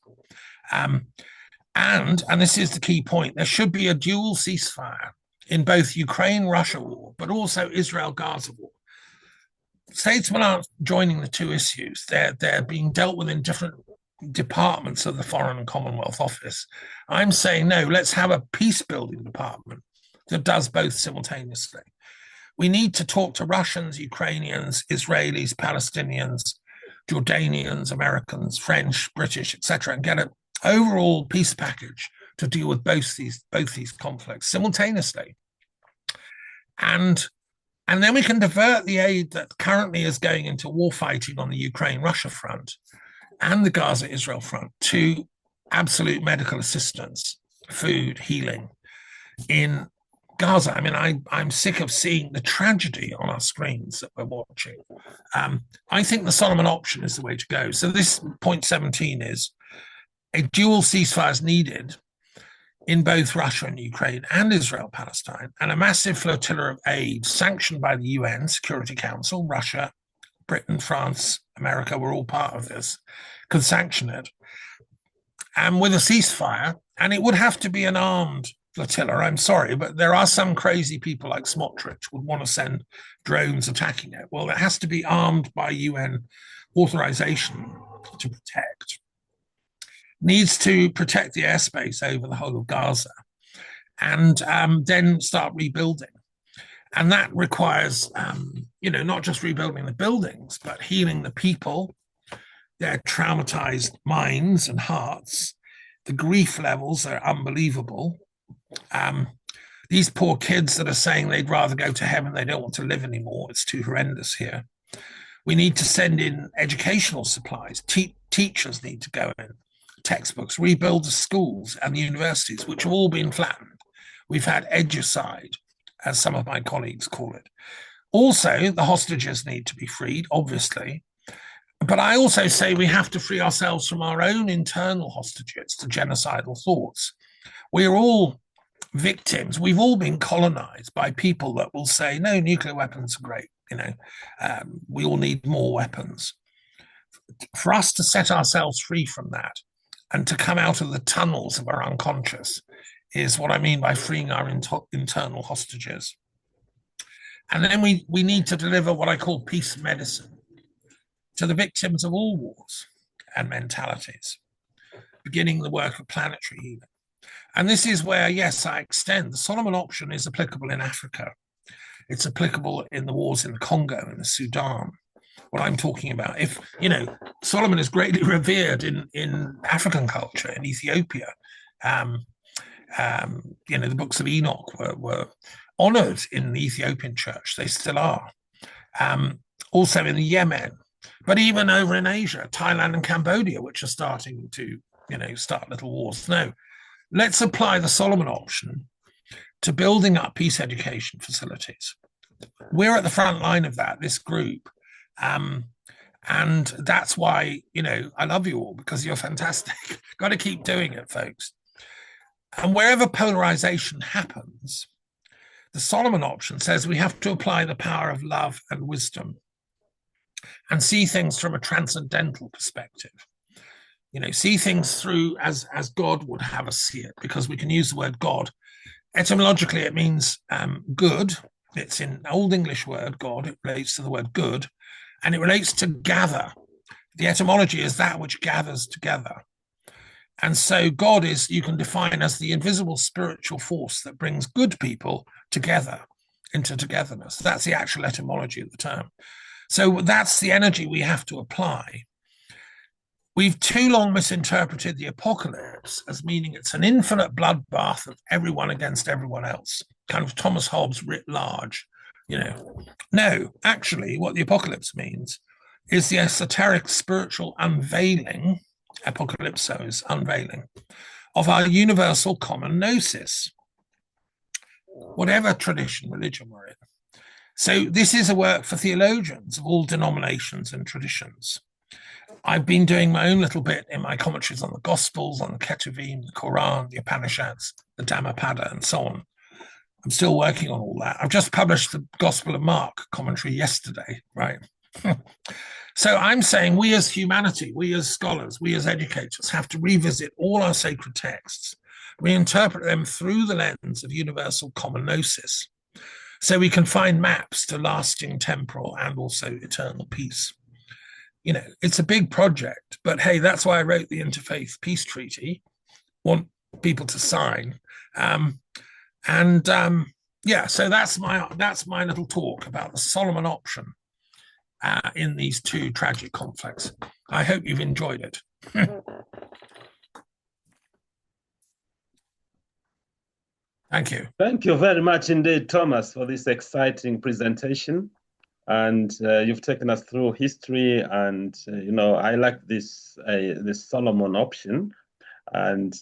And this is the key point, there should be a dual ceasefire in both Ukraine-Russia war, but also Israel-Gaza war. Statesmen aren't joining the two issues. They're being dealt with in different departments of the Foreign and Commonwealth Office. I'm saying, no, let's have a peace-building department that does both simultaneously. We need to talk to Russians, Ukrainians, Israelis, Palestinians, Jordanians, Americans, French, British, etc., and get an overall peace package to deal with both these conflicts simultaneously. And then we can divert the aid that currently is going into war fighting on the Ukraine-Russia front and the Gaza-Israel front to absolute medical assistance, food, healing in Gaza. I mean, I'm sick of seeing the tragedy on our screens that we're watching. I think the Solomon option is the way to go. So this point 17 is a dual ceasefire is needed in both Russia and Ukraine and Israel-Palestine, and a massive flotilla of aid sanctioned by the UN Security Council, Russia, Britain, France, America, we're all part of this, could sanction it. And with a ceasefire, and it would have to be an armed flotilla, I'm sorry, but there are some crazy people like Smotrich would want to send drones attacking it. Well, it has to be armed by UN authorization to protect. Needs to protect the airspace over the whole of Gaza and then start rebuilding. And that requires, not just rebuilding the buildings, but healing the people, their traumatized minds and hearts. The grief levels are unbelievable. These poor kids that are saying they'd rather go to heaven, they don't want to live anymore. It's too horrendous here. We need to send in educational supplies. Teachers need to go in. Textbooks, rebuild the schools and the universities, which have all been flattened. We've had edugicide, as some of my colleagues call it. Also, the hostages need to be freed, obviously. But I also say we have to free ourselves from our own internal hostages to genocidal thoughts. We're all victims. We've all been colonized by people that will say, no, nuclear weapons are great. We all need more weapons. For us to set ourselves free from that and to come out of the tunnels of our unconscious is what I mean by freeing our internal hostages. And then we need to deliver what I call peace medicine to the victims of all wars and mentalities, beginning the work of planetary healing. And this is where, yes, I extend. The Solomon option is applicable in Africa. It's applicable in the wars in the Congo and the Sudan. What I'm talking about, if Solomon is greatly revered in African culture, in Ethiopia. The books of Enoch were honored in the Ethiopian church. They still are. Also in the Yemen, but even over in Asia, Thailand and Cambodia, which are starting to, start little wars. No, let's apply the Solomon option to building up peace education facilities. We're at the front line of that, this group. And that's why, I love you all, because you're fantastic. Got to keep doing it, folks. And wherever polarization happens, the Solomon option says we have to apply the power of love and wisdom and see things from a transcendental perspective. See things through as God would have us see it, because we can use the word God. Etymologically, it means good. It's an Old English word, God. It relates to the word good. And it relates to gather. The etymology is that which gathers together. And so God is, you can define as the invisible spiritual force that brings good people together into togetherness. That's the actual etymology of the term. So that's the energy we have to apply. We've too long misinterpreted the apocalypse as meaning it's an infinite bloodbath of everyone against everyone else, kind of Thomas Hobbes writ large. No, actually, what the apocalypse means is the esoteric spiritual unveiling, apocalypso is unveiling, of our universal common gnosis. Whatever tradition, religion we're in, So this is a work for theologians of all denominations and traditions. I've been doing my own little bit in my commentaries on the Gospels, on the Ketuvim, the Quran, the Upanishads, the Dhammapada, and so on. I'm still working on all that. I've just published the Gospel of Mark commentary yesterday, right? So I'm saying we as humanity, we as scholars, we as educators have to revisit all our sacred texts, reinterpret them through the lens of universal common gnosis, so we can find maps to lasting temporal and also eternal peace. You know, it's a big project, but hey, that's why I wrote the Interfaith Peace Treaty, want people to sign. Yeah, so that's my little talk about the Solomon option in these two tragic conflicts. I hope you've enjoyed it. Thank you. Thank you very much indeed, Thomas, for this exciting presentation. And you've taken us through history, and I like this Solomon option, and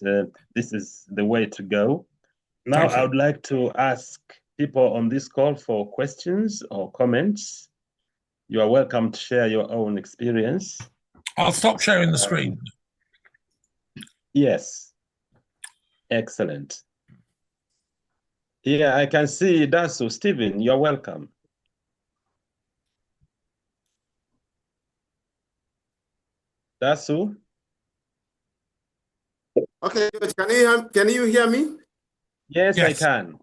this is the way to go. Now, I would like to ask people on this call for questions or comments. You are welcome to share your own experience. I'll stop sharing the screen. Yes. Excellent. Yeah, I can see Dasu. Stephen, you're welcome. Dasu? Okay, can you hear me? Yes, I can.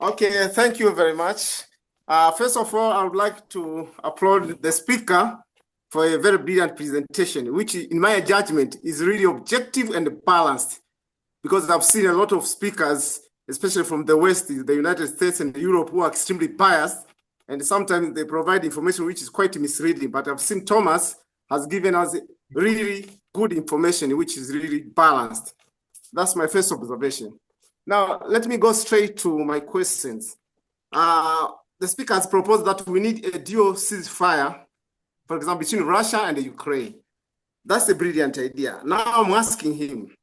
Okay, thank you very much. First of all, I would like to applaud the speaker for a very brilliant presentation, which in my judgment is really objective and balanced, because I've seen a lot of speakers, especially from the West, the United States and Europe, who are extremely biased, and sometimes they provide information which is quite misleading. But I've seen Thomas has given us really good information, which is really balanced. That's my first observation. Now, let me go straight to my questions. The speaker has proposed that we need a dual ceasefire, for example, between Russia and Ukraine. That's a brilliant idea. Now I'm asking him,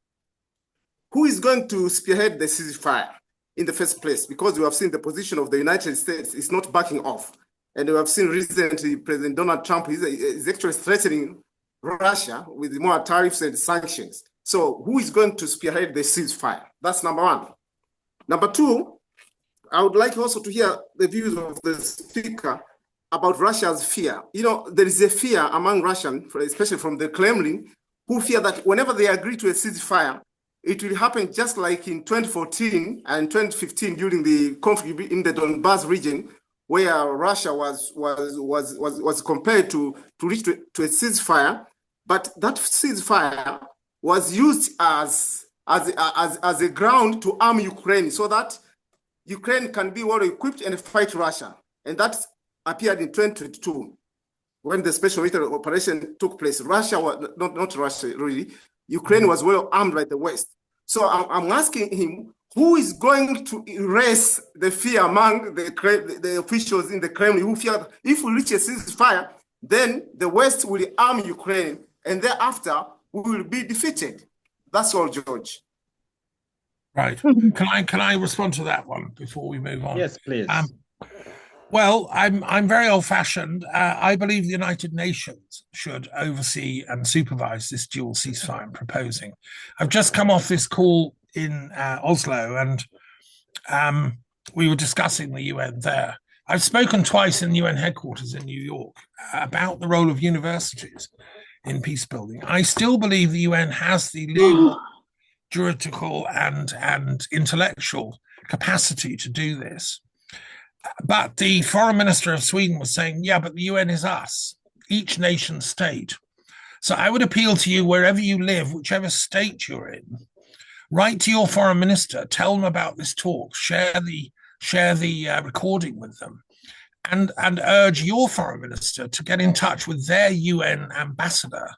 who is going to spearhead the ceasefire in the first place? Because we have seen the position of the United States is not backing off. And we have seen recently President Donald Trump is actually threatening Russia with more tariffs and sanctions. So who is going to spearhead the ceasefire? That's number one. Number two, I would like also to hear the views of the speaker about Russia's fear. There is a fear among Russians, especially from the Kremlin, who fear that whenever they agree to a ceasefire, it will happen just like in 2014 and 2015 during the conflict in the Donbas region, where Russia was compelled to reach to a ceasefire, but that ceasefire was used as a ground to arm Ukraine, so that Ukraine can be well equipped and fight Russia. And that appeared in 2022 when the special military operation took place. Russia was not Russia really. Ukraine was well armed by the West. So I'm asking him, who is going to erase the fear among the officials in the Kremlin who fear that if we reach a ceasefire, then the West will arm Ukraine, and thereafter we will be defeated? That's all, George. Right. Can I respond to that one before we move on? Yes, please. Well, I'm very old-fashioned. I believe the United Nations should oversee and supervise this dual ceasefire I'm proposing. I've just come off this call in Oslo, and we were discussing the UN there. I've spoken twice in the UN headquarters in New York about the role of universities in peace building. I still believe the UN has the legal, juridical, and intellectual capacity to do this. But the foreign minister of Sweden was saying, yeah, but the UN is us, each nation state. So I would appeal to you, wherever you live, whichever state you're in, write to your foreign minister, tell them about this talk, share the recording with them, and urge your foreign minister to get in touch with their UN ambassador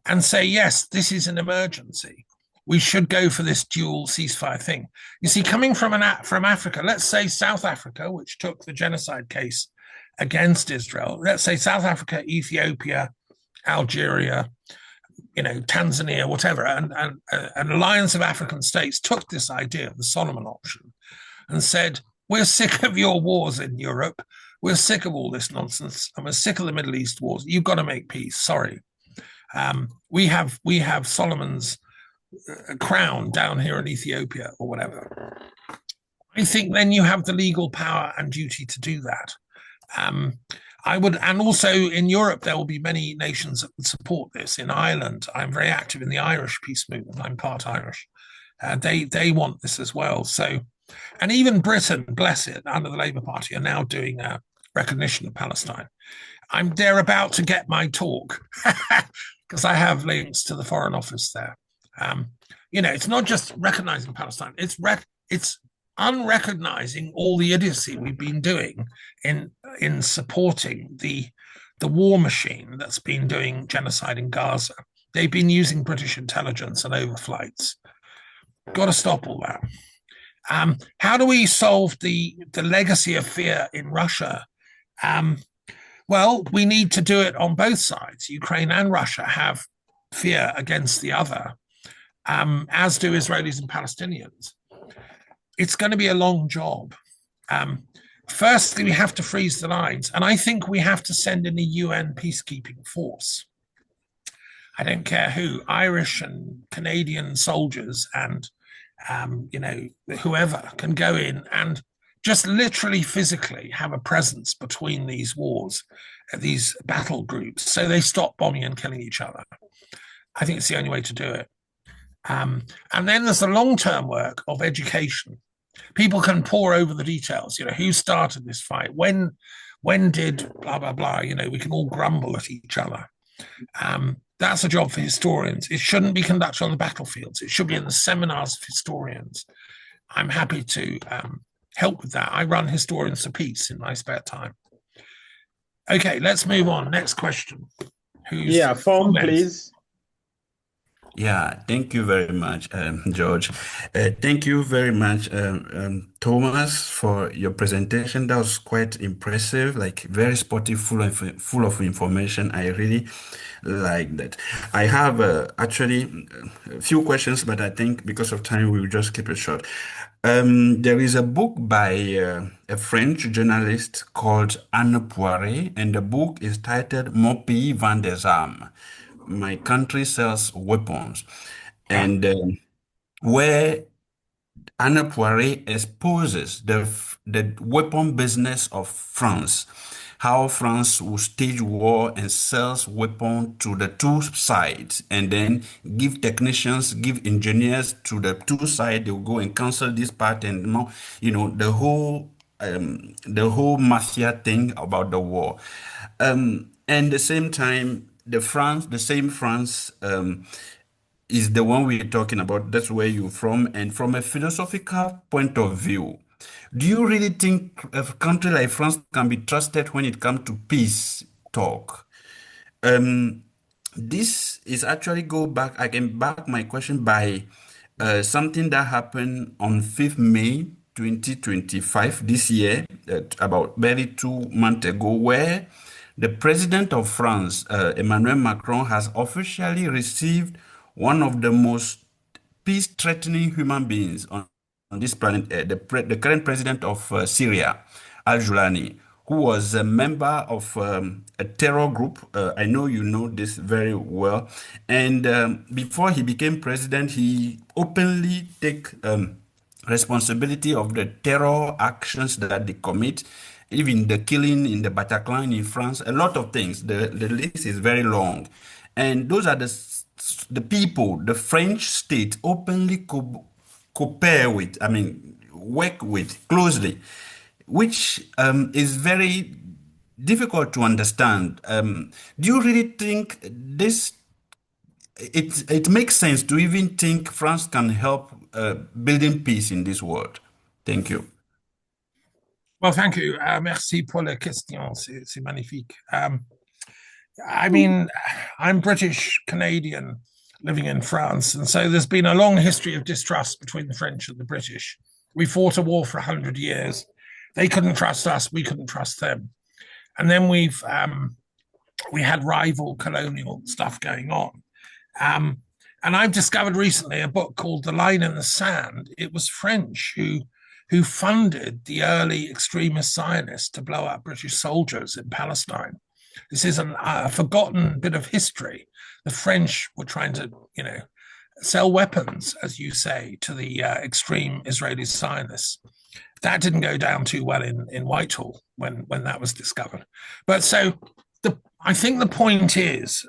and say, yes, this is an emergency. We should go for this dual ceasefire thing. You see, coming from Africa, let's say South Africa, which took the genocide case against Israel, let's say South Africa, Ethiopia, Algeria, Tanzania, whatever, and an alliance of African states took this idea of the Solomon option and said, we're sick of your wars in Europe. We're sick of all this nonsense, and we're sick of the Middle East wars. You've got to make peace. Sorry, we have Solomon's crown down here in Ethiopia or whatever. I think then you have the legal power and duty to do that. I would, and also in Europe, there will be many nations that would support this. In Ireland, I'm very active in the Irish peace movement. I'm part Irish. They want this as well. So, and even Britain, bless it, under the Labour Party, are now doing a recognition of Palestine. They're about to get my talk because I have links to the Foreign Office there. It's not just recognizing Palestine; it's unrecognizing all the idiocy we've been doing in supporting the war machine that's been doing genocide in Gaza. They've been using British intelligence and overflights. Got to stop all that. How do we solve the legacy of fear in Russia? Well, we need to do it on both sides. Ukraine and Russia have fear against the other, as do Israelis and Palestinians. It's going to be a long job. Firstly, we have to freeze the lines. And I think we have to send in a UN peacekeeping force. I don't care who, Irish and Canadian soldiers and, whoever can go in and just literally physically have a presence between these wars, these battle groups, so they stop bombing and killing each other. I think it's the only way to do it. And then there's the long-term work of education. People can pore over the details, who started this fight, when did blah, blah, blah, we can all grumble at each other. That's a job for historians. It shouldn't be conducted on the battlefields. It should be in the seminars of historians. I'm happy to help with that. I run Historians for Peace in my spare time. Okay, let's move on. Next question. Form, please. Yeah, thank you very much, George. Thank you very much, Thomas, for your presentation. That was quite impressive, like very sportive, full of information. I really like that. I have actually a few questions, but I think because of time, we will just keep it short. There is a book by a French journalist called Anne Poiré, and the book is titled Mon pays vend des armes. My country sells weapons, and where Anne Poiré exposes the weapon business of France, how France will stage war and sells weapons to the two sides, and then give technicians, give engineers to the two sides. They'll go and cancel this part, and the whole mafia thing about the war, and at the same time. The same France is the one we're talking about. That's where you're from. And from a philosophical point of view, do you really think a country like France can be trusted when it comes to peace talk? This is actually I can back my question by something that happened on 5th May 2025 this year, about barely 2 months ago, where the president of France, Emmanuel Macron, has officially received one of the most peace-threatening human beings on this planet, the current president of Syria, Al-Julani, who was a member of a terror group. I know you know this very well. And before he became president, he openly took responsibility of the terror actions that they commit, even the killing in the Bataclan in France, a lot of things. The list is very long. And those are the people the French state openly work with closely, which is very difficult to understand. Do you really think it makes sense to even think France can help building peace in this world? Thank you. Well, thank you. Merci pour la question. C'est magnifique. I mean, I'm British Canadian living in France, and so there's been a long history of distrust between the French and the British. We fought a war for 100 years. They couldn't trust us, we couldn't trust them. And then we had rival colonial stuff going on. And I've discovered recently a book called The Line in the Sand. It was French who who funded the early extremist Zionists to blow up British soldiers in Palestine. This is a forgotten bit of history. The French were trying to, sell weapons, as you say, to the extreme Israeli Zionists. That didn't go down too well in Whitehall when that was discovered. But so I think the point is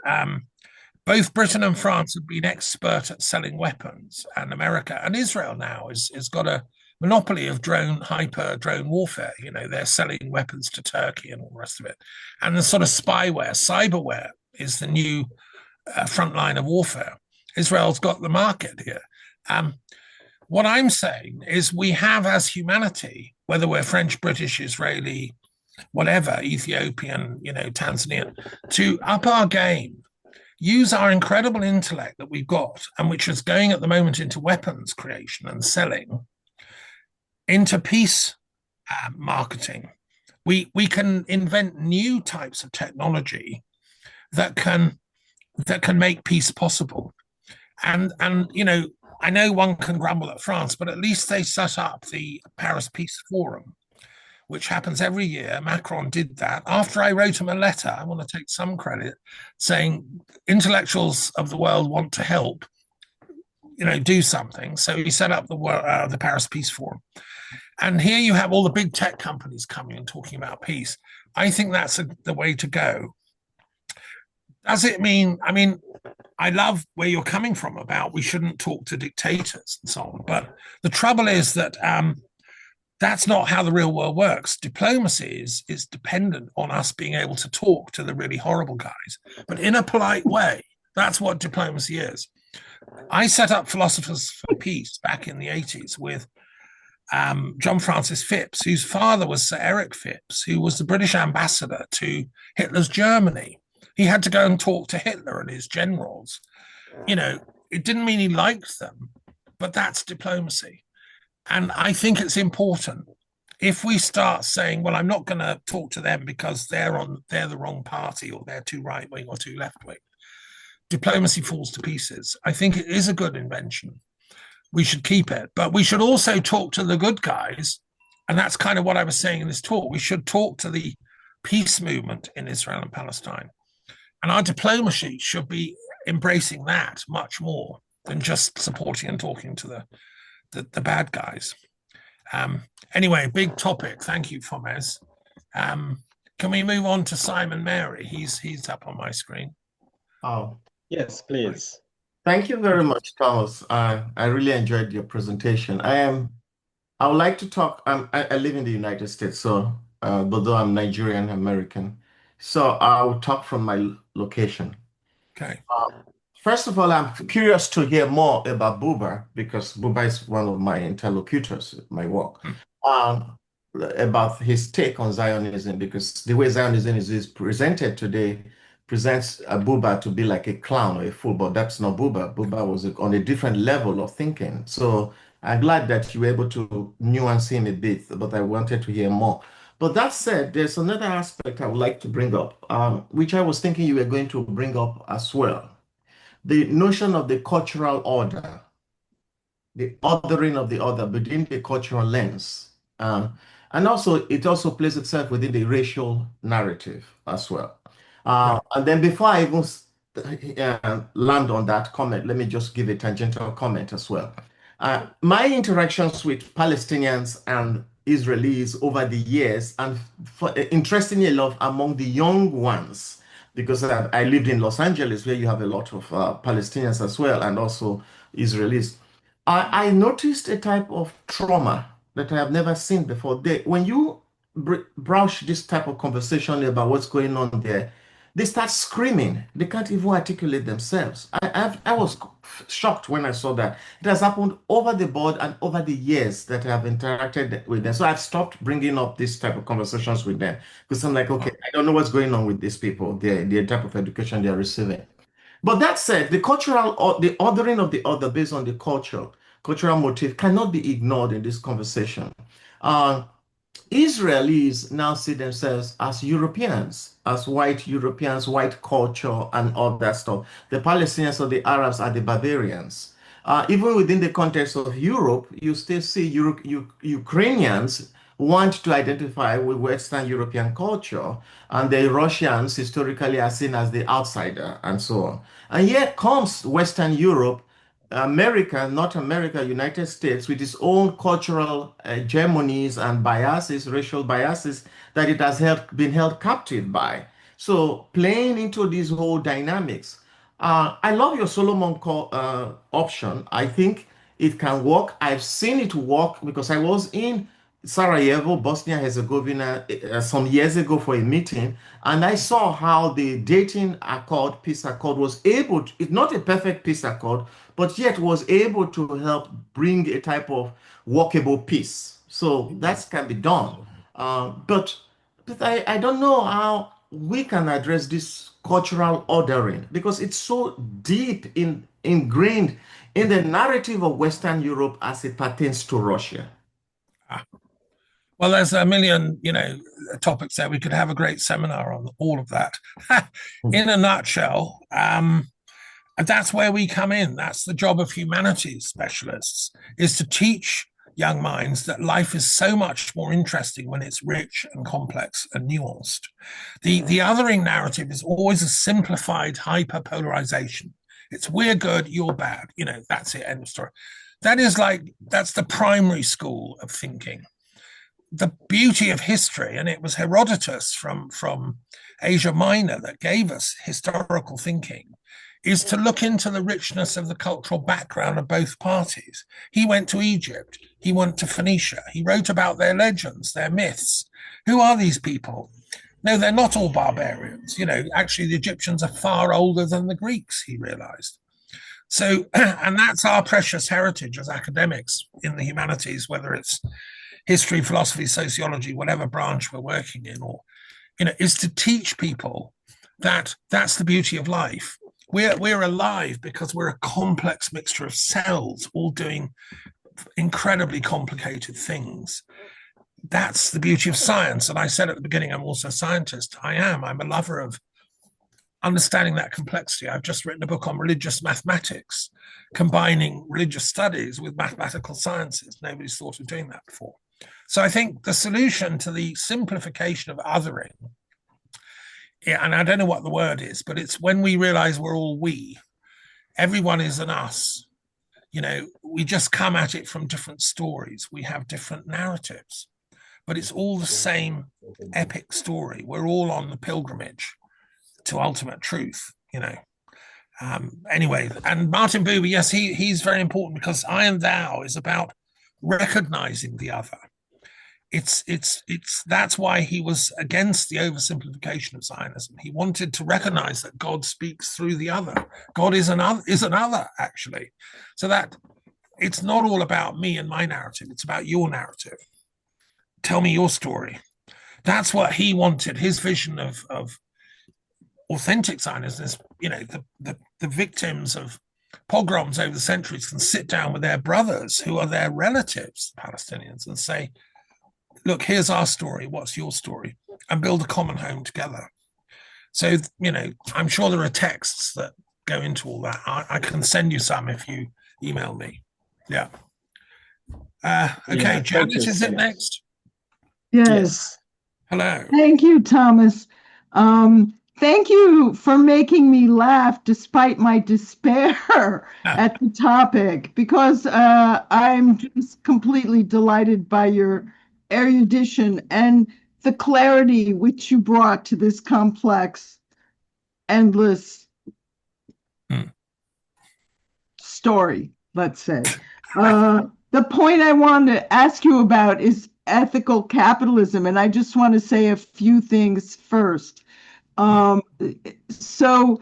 both Britain and France have been expert at selling weapons, and America and Israel now has got a monopoly of hyper drone warfare. They're selling weapons to Turkey and all the rest of it. And the sort of spyware, cyberware is the new front line of warfare. Israel's got the market here. What I'm saying is we have, as humanity, whether we're French, British, Israeli, whatever, Ethiopian, Tanzanian, to up our game, use our incredible intellect that we've got, and which is going at the moment into weapons creation and selling, into peace marketing. We can invent new types of technology that can make peace possible. And I know one can grumble at France, but at least they set up the Paris Peace Forum, which happens every year. Macron did that. After I wrote him a letter, I want to take some credit, saying intellectuals of the world want to help, do something. So he set up the Paris Peace Forum. And here you have all the big tech companies coming and talking about peace. I think that's the way to go. Does it mean, I love where you're coming from about we shouldn't talk to dictators and so on. But the trouble is that that's not how the real world works. Diplomacy is dependent on us being able to talk to the really horrible guys, but in a polite way. That's what diplomacy is. I set up Philosophers for Peace back in the 80s with John Francis Phipps, whose father was Sir Eric Phipps, who was the British ambassador to Hitler's Germany. He had to go and talk to Hitler and his generals. It didn't mean he liked them, but that's diplomacy. And I think it's important if we start saying, well, I'm not going to talk to them because they're the wrong party, or they're too right wing or too left wing. Diplomacy falls to pieces. I think it is a good invention. We should keep it, but we should also talk to the good guys. And that's kind of what I was saying in this talk. We should talk to the peace movement in Israel and Palestine. And our diplomacy should be embracing that much more than just supporting and talking to the bad guys. Anyway, big topic. Thank you, Fomez. Can we move on to Simon Mary? He's up on my screen. Oh, yes, please. Thank you very much, Thomas. I really enjoyed your presentation. I would like to talk. I live in the United States, so although I'm Nigerian American, so I'll talk from my location. Okay. First of all, I'm curious to hear more about Buba, because Buba is one of my interlocutors in my work, about his take on Zionism, because the way Zionism is presented today presents Buba to be like a clown or a fool, but that's not Buba. Buba was on a different level of thinking. So I'm glad that you were able to nuance him a bit, but I wanted to hear more. But that said, there's another aspect I would like to bring up, which I was thinking you were going to bring up as well. The notion of the cultural order, the othering of the other within the cultural lens. And also, it also plays itself within the racial narrative as well. And then before I even land on that comment, let me just give a tangential comment as well. My interactions with Palestinians and Israelis over the years, and interestingly enough, among the young ones, because I lived in Los Angeles, where you have a lot of Palestinians as well, and also Israelis. I noticed a type of trauma that I have never seen before. When you broach this type of conversation about what's going on there, they start screaming. They can't even articulate themselves. I was shocked when I saw that. It has happened over the board and over the years that I have interacted with them. So I've stopped bringing up this type of conversations with them, because I'm like, okay, I don't know what's going on with these people, the type of education they're receiving. But that said, the othering of the other based on the cultural motive cannot be ignored in this conversation. Israelis now see themselves as Europeans, as white Europeans, white culture, and all that stuff. The Palestinians or the Arabs are the barbarians. Even within the context of Europe, you still see Ukrainians want to identify with Western European culture, and the Russians historically are seen as the outsider, and so on. And yet comes Western Europe, America, North America, United States, with its own cultural hegemonies and biases, racial biases, that it has been held captive by. So playing into these whole dynamics. I love your Solomon option. I think it can work. I've seen it work because I was in Sarajevo, Bosnia Herzegovina, some years ago for a meeting, and I saw how the dating accord, peace accord, was able to, it's not a perfect peace accord, but yet was able to help bring a type of workable peace. So that can be done. But I don't know how we can address this cultural ordering because it's so deep ingrained in the narrative of Western Europe as it pertains to Russia. Well, there's a million, topics there. We could have a great seminar on all of that. In a nutshell, that's where we come in. That's the job of humanities specialists, is to teach young minds that life is so much more interesting when it's rich and complex and nuanced. The othering narrative is always a simplified hyperpolarization. It's we're good, you're bad. That's it, end of story. That's the primary school of thinking. The beauty of history, and it was Herodotus from Asia Minor that gave us historical thinking, is to look into the richness of the cultural background of both parties. He went to Egypt, he went to Phoenicia, he wrote about their legends, their myths. Who are these people? No, they're not all barbarians. Actually, the Egyptians are far older than the Greeks, he realized. So, and that's our precious heritage as academics in the humanities, whether it's history, philosophy, sociology, whatever branch we're working in, or, is to teach people that that's the beauty of life. We're alive because we're a complex mixture of cells all doing incredibly complicated things. That's the beauty of science. And I said at the beginning, I'm also a scientist. I'm a lover of understanding that complexity. I've just written a book on religious mathematics, combining religious studies with mathematical sciences. Nobody's thought of doing that before. So I think the solution to the simplification of othering, and I don't know what the word is, but it's when we realize we're all we, everyone is an us. We just come at it from different stories. We have different narratives, but it's all the same epic story. We're all on the pilgrimage to ultimate truth, Anyway, and Martin Buber, yes, he's very important because I and thou is about recognizing the other. That's why he was against the oversimplification of Zionism. He wanted to recognize that God speaks through the other. God is another, actually. So that it's not all about me and my narrative. It's about your narrative. Tell me your story. That's what he wanted. His vision of authentic Zionism is, the victims of pogroms over the centuries can sit down with their brothers who are their relatives, the Palestinians, and say, look, here's our story. What's your story? And build a common home together. So, I'm sure there are texts that go into all that. I can send you some if you email me. Yeah. Okay, Janet, is it next? Yes. Hello. Thank you, Thomas. Thank you for making me laugh despite my despair at the topic, because I'm just completely delighted by your erudition and the clarity which you brought to this complex, endless story, let's say. The point I wanted to ask you about is ethical capitalism, and I just want to say a few things first. So,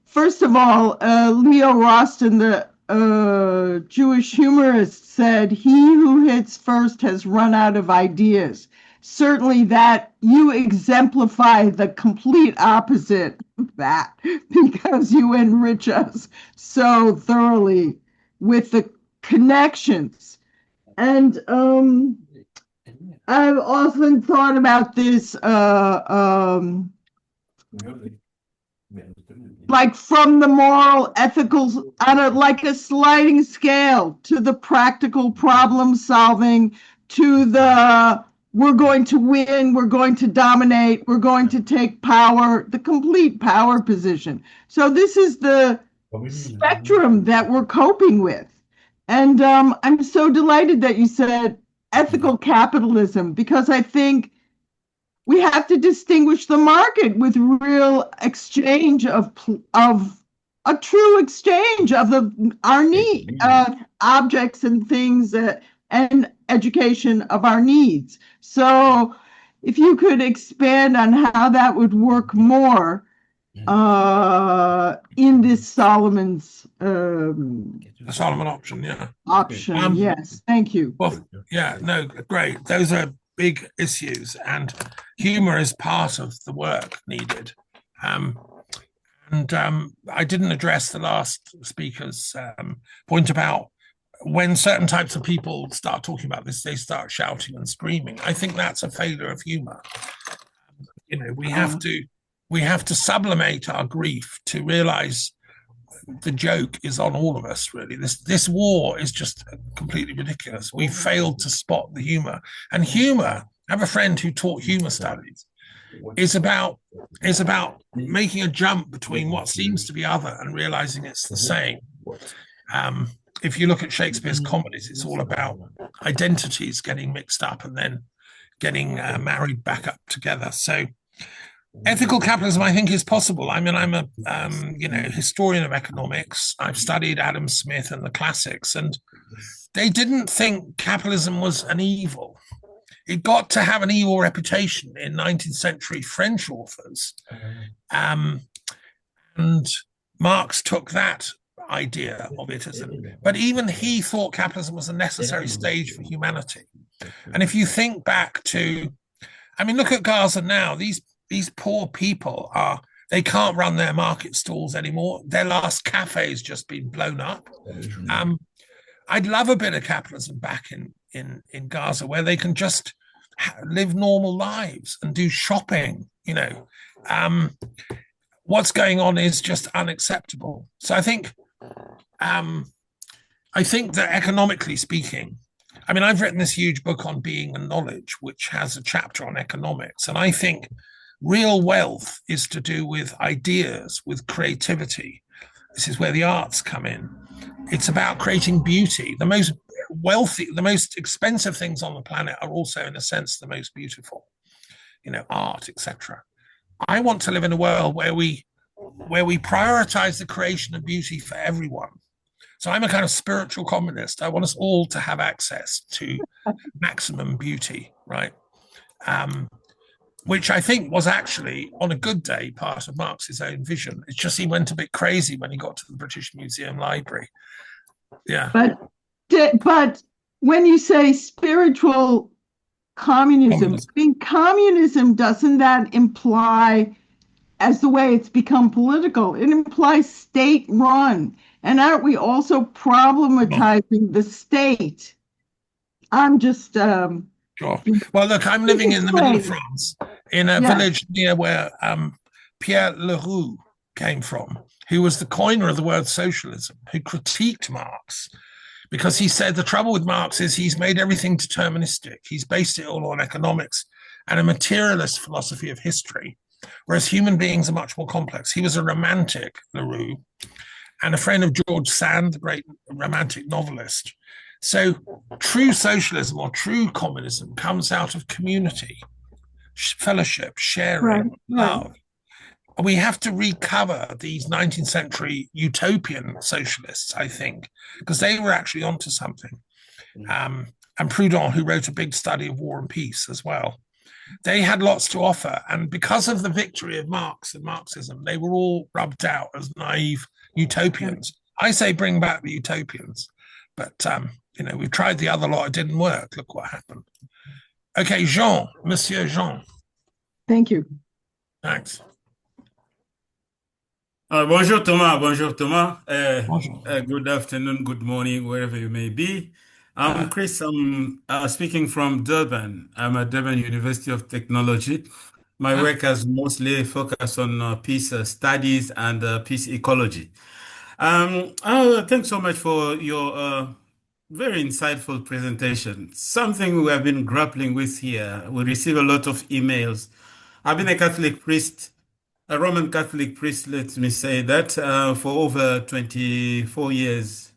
first of all, Leo Roston, the Jewish humorist, said, "He who hits first has run out of ideas." Certainly that you exemplify the complete opposite of that, because you enrich us so thoroughly with the connections. And I've often thought about this like from the moral, ethical, on like a sliding scale to the practical problem solving, to the we're going to win, we're going to dominate, we're going to take power, the complete power position. So this is the spectrum that we're coping with. And I'm so delighted that you said ethical capitalism, because I think we have to distinguish the market with real exchange of a true exchange of our need objects and things and education of our needs. So if you could expand on how that would work more in this Solomon's the Solomon option, yeah. Option, yes. Thank you. Well, yeah, no, great. Those are big issues, and humor is part of the work needed. I didn't address the last speaker's point about when certain types of people start talking about this, they start shouting and screaming. I think that's a failure of humor. You know, we have to sublimate our grief to realize the joke is on all of us, really. This war is just completely ridiculous. We failed to spot the humor. And humor, I have a friend who taught humor studies, is about making a jump between what seems to be other and realizing it's the same. If you look at Shakespeare's comedies, it's all about identities getting mixed up and then getting married back up together. So ethical capitalism, I think, is possible. I mean, I'm a historian of economics. I've studied Adam Smith and the classics, and they didn't think capitalism was an evil. It got to have an evil reputation in 19th century French authors. And Marx took that idea of it but even he thought capitalism was a necessary stage for humanity. And if you think back to, I mean, look at Gaza now. These poor people they can't run their market stalls anymore. Their last cafe's just been blown up. I'd love a bit of capitalism back in Gaza, where they can just live normal lives and do shopping. You know, what's going on is just unacceptable. So I think that economically speaking, I mean, I've written this huge book on being and knowledge, which has a chapter on economics, and I think real wealth is to do with ideas, with creativity. This is where the arts come in. It's about creating beauty. The most wealthy, the most expensive things on the planet are also, in a sense, the most beautiful. You know, art, etc. I want to live in a world where we prioritize the creation of beauty for everyone. So I'm a kind of spiritual communist. I want us all to have access to maximum beauty, right? Which I think was actually, on a good day, part of Marx's own vision. It's just he went a bit crazy when he got to the British Museum Library. Yeah. But when you say spiritual communism, I mean, communism, doesn't that imply, as the way it's become political, it implies state-run. And aren't we also problematizing the state? I'm just... Sure. Well, look, I'm living in the middle of France, in a village near where Pierre Leroux came from, who was the coiner of the word socialism, who critiqued Marx, because he said the trouble with Marx is he's made everything deterministic. He's based it all on economics and a materialist philosophy of history, whereas human beings are much more complex. He was a romantic, Leroux, and a friend of George Sand, the great romantic novelist. So true socialism or true communism comes out of community, fellowship, sharing, love. We have to recover these 19th century utopian socialists, I think, because they were actually onto something. And Proudhon, who wrote a big study of war and peace as well, they had lots to offer. And because of the victory of Marx and Marxism, they were all rubbed out as naive utopians. I say bring back the utopians, but you know, we've tried the other lot, it didn't work. Look what happened. Okay, Jean, Monsieur Jean. Thank you. Thanks. Bonjour Thomas, bonjour Thomas. Bonjour. Good afternoon, good morning, wherever you may be. I'm Chris, I'm speaking from Durban. I'm at Durban University of Technology. My work has mostly focused on peace studies and peace ecology. Thanks so much for your very insightful presentation. Something we have been grappling with here. We receive a lot of emails. I've been a Catholic priest, a Roman Catholic priest, let me say that, for over 24 years,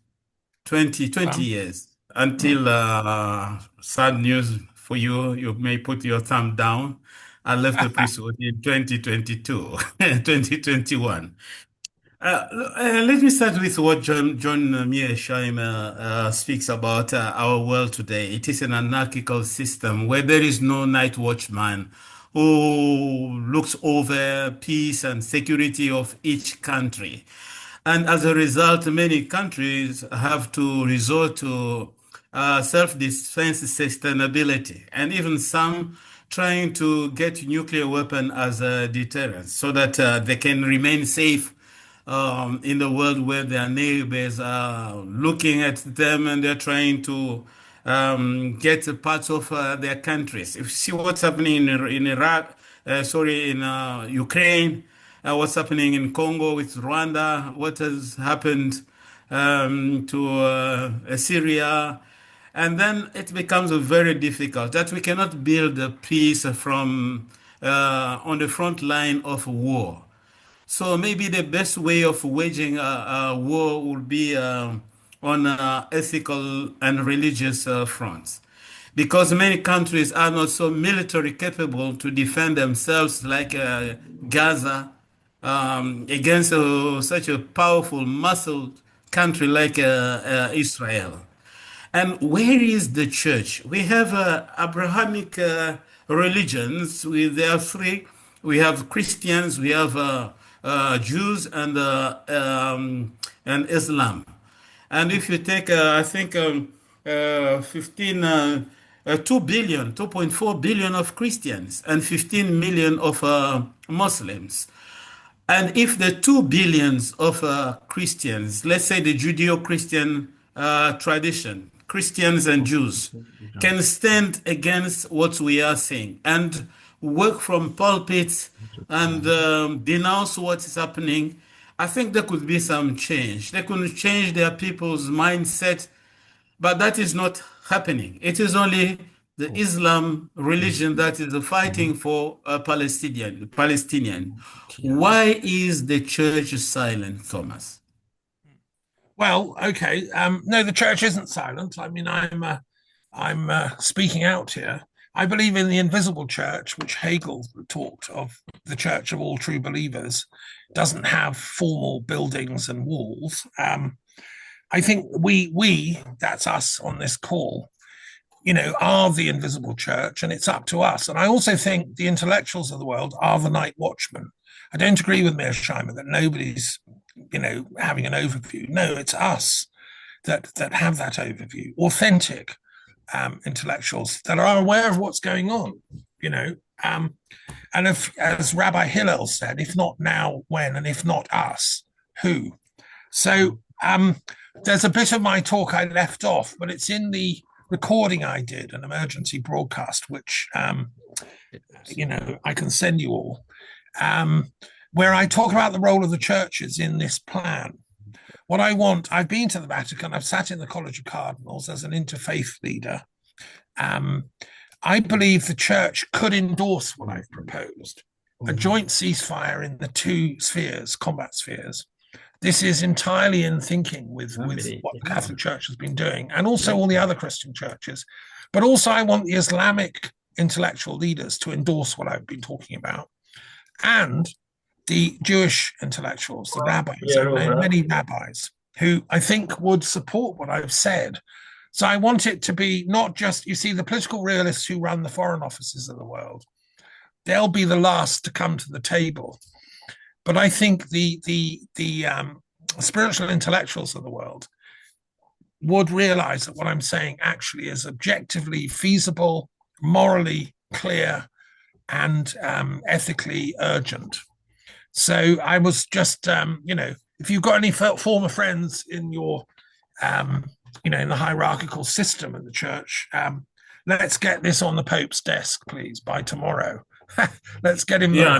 20 years, until sad news for you, you may put your thumb down. I left the priesthood in 2022, 2021. Let me start with what John Mearsheimer speaks about our world today. It is an anarchical system where there is no night watchman who looks over peace and security of each country. And as a result, many countries have to resort to self-defense sustainability, and even some trying to get nuclear weapon as a deterrent so that they can remain safe in the world where their neighbors are looking at them and they're trying to get parts of their countries. If you see what's happening in Iraq, in Ukraine, what's happening in Congo with Rwanda, what has happened to Syria, and then it becomes very difficult that we cannot build a peace from on the front line of war. So maybe the best way of waging a war would be on ethical and religious fronts, because many countries are not so military capable to defend themselves, like Gaza, against such a powerful, muscled country like Israel. And where is the church? We have Abrahamic religions. There are three. We have Christians, we have Jews, and Islam. And if you take, I think, 2.4 billion of Christians and 15 million of Muslims. And if the 2 billions of Christians, let's say the Judeo-Christian tradition, Christians and Jews, can stand against what we are saying and work from pulpits and denounce what is happening, I think there could be some change. They could change their people's mindset, but that is not happening. It is only the Islam religion that is fighting for a Palestinian. Why is the church silent, Thomas? Well, okay. No, the church isn't silent. I mean, I'm speaking out here. I believe in the invisible church, which Hegel talked of, the church of all true believers, doesn't have formal buildings and walls. I think we, that's us on this call, are the invisible church, and it's up to us. And I also think the intellectuals of the world are the night watchmen. I don't agree with Mearsheimer that nobody's, having an overview. No, it's us that have that overview. Authentic intellectuals that are aware of what's going on, and if, as Rabbi Hillel said, if not now, when, and if not us, who? So there's a bit of my talk I left off, but it's in the recording I did, an emergency broadcast, which I can send you all, where I talk about the role of the churches in this plan. What I want, I've been to the Vatican, I've sat in the College of Cardinals as an interfaith leader. I believe the church could endorse what I've proposed, a joint ceasefire in the two spheres, combat spheres. This is entirely in thinking with what the Catholic Church has been doing, and also all the other Christian churches. But also I want the Islamic intellectual leaders to endorse what I've been talking about, and the Jewish intellectuals, the rabbis. I've known many rabbis who I think would support what I've said. So I want it to be not just, the political realists who run the foreign offices of the world, they'll be the last to come to the table. But I think the spiritual intellectuals of the world would realize that what I'm saying actually is objectively feasible, morally clear, and ethically urgent. So I was just, if you've got any former friends in your, in the hierarchical system of the church, let's get this on the Pope's desk, please, by tomorrow. Let's get him. Yeah,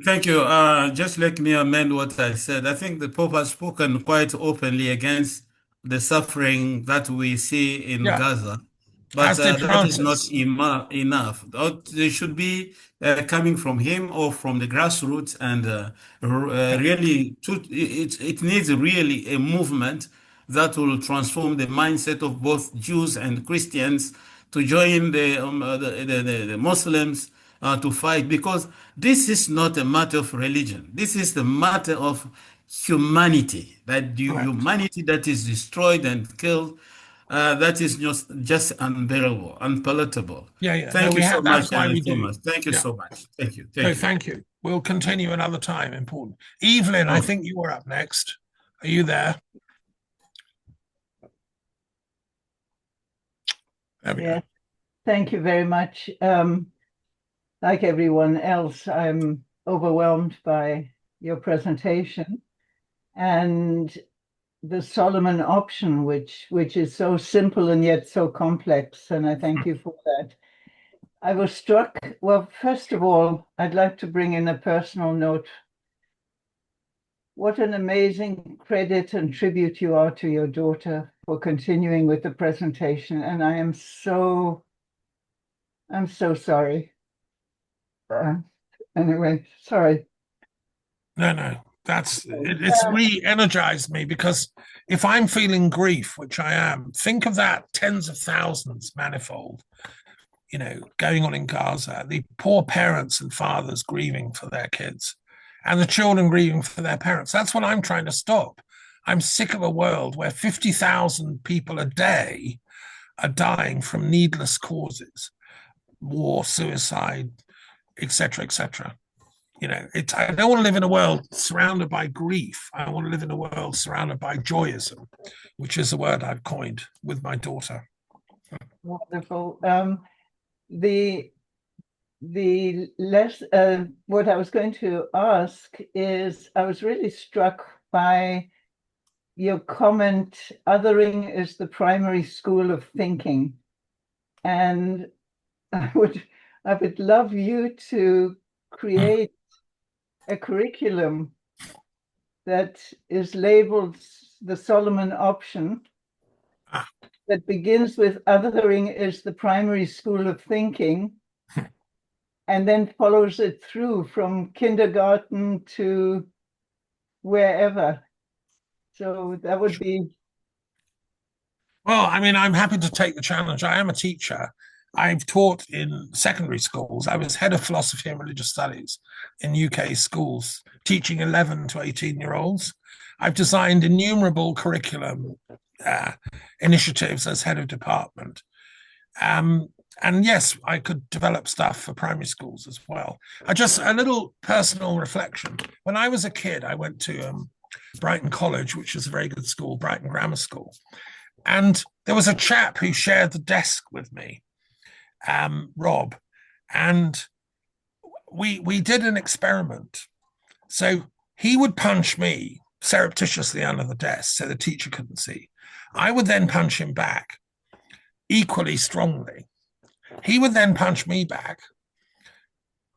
thank you. Just let me amend what I said. I think the Pope has spoken quite openly against the suffering that we see in Gaza, but that is not enough. There should be coming from him or from the grassroots, and really, it needs really a movement that will transform the mindset of both Jews and Christians to join the Muslims to fight, because this is not a matter of religion. This is the matter of humanity, that humanity that is destroyed and killed, that is just unbearable, unpalatable. Thank you so much, Thomas. Thank you so much. Thank you. Thank you. We'll continue another time. Important. Evelyn, I think you were up next. Are you there? Yes. Thank you very much. Like everyone else, I'm overwhelmed by your presentation and the Solomon option, which is so simple and yet so complex, and I thank you for that. I was struck, well, first of all, I'd like to bring in a personal note. What an amazing credit and tribute you are to your daughter for continuing with the presentation, and I'm so sorry. Anyway, sorry. No, it's re-energized me, because if I'm feeling grief, which I am, think of that tens of thousands manifold, going on in Gaza, the poor parents and fathers grieving for their kids and the children grieving for their parents. That's what I'm trying to stop. I'm sick of a world where 50,000 people a day are dying from needless causes, war, suicide, etc., etc. I don't want to live in a world surrounded by grief. I want to live in a world surrounded by joyism, which is a word I've coined with my daughter. Wonderful. What I was going to ask is, I was really struck by your comment, othering is the primary school of thinking. And I would love you to create a curriculum that is labeled the Solomon option, that begins with othering is the primary school of thinking, and then follows it through from kindergarten to wherever. So that would be... Well, I mean, I'm happy to take the challenge. I am a teacher. I've taught in secondary schools. I was head of philosophy and religious studies in UK schools, teaching 11 to 18-year-olds. I've designed innumerable curriculum initiatives as head of department. And yes, I could develop stuff for primary schools as well. A little personal reflection. When I was a kid, I went to Brighton College, which is a very good school, Brighton Grammar School. And there was a chap who shared the desk with me, Rob, and we did an experiment. So he would punch me surreptitiously under the desk so the teacher couldn't see. I would then punch him back equally strongly. He would then punch me back,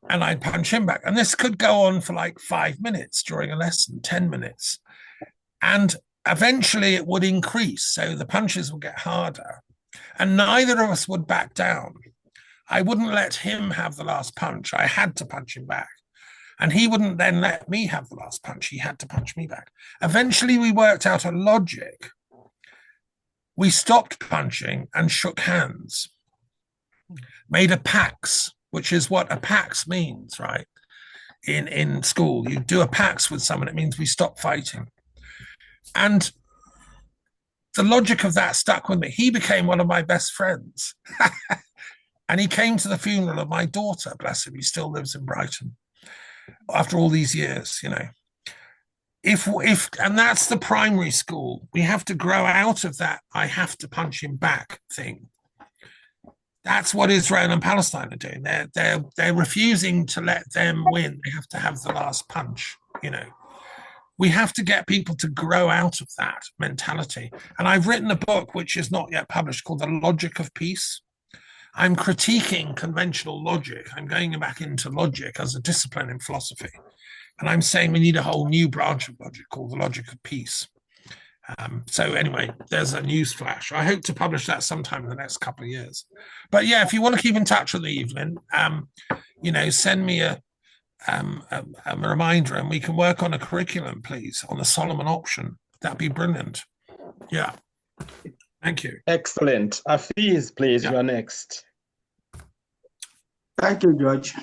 and I'd punch him back. And this could go on for like 5 minutes during a lesson, 10 minutes. And eventually it would increase, so the punches would get harder. And neither of us would back down. I wouldn't let him have the last punch. I had to punch him back. And he wouldn't then let me have the last punch. He had to punch me back. Eventually we worked out a logic. We stopped punching and shook hands. Made a pax, which is what a pax means, right? In school, you do a pax with someone, it means we stop fighting. And the logic of that stuck with me. He became one of my best friends. And he came to the funeral of my daughter, bless him. He still lives in Brighton after all these years, and that's the primary school. We have to grow out of that I have to punch him back thing. That's what Israel and Palestine are doing. They're refusing to let them win. They have to have the last punch, We have to get people to grow out of that mentality. And I've written a book, which is not yet published, called The Logic of Peace. I'm critiquing conventional logic. I'm going back into logic as a discipline in philosophy. And I'm saying we need a whole new branch of logic called the logic of peace. So anyway, there's a news flash. I hope to publish that sometime in the next couple of years. But yeah, if you want to keep in touch with me, Evelyn, send me a reminder and we can work on a curriculum, please, on the Solomon option. That'd be brilliant. Yeah. Thank you. Excellent. Afiz, please, you're next. Thank you, George.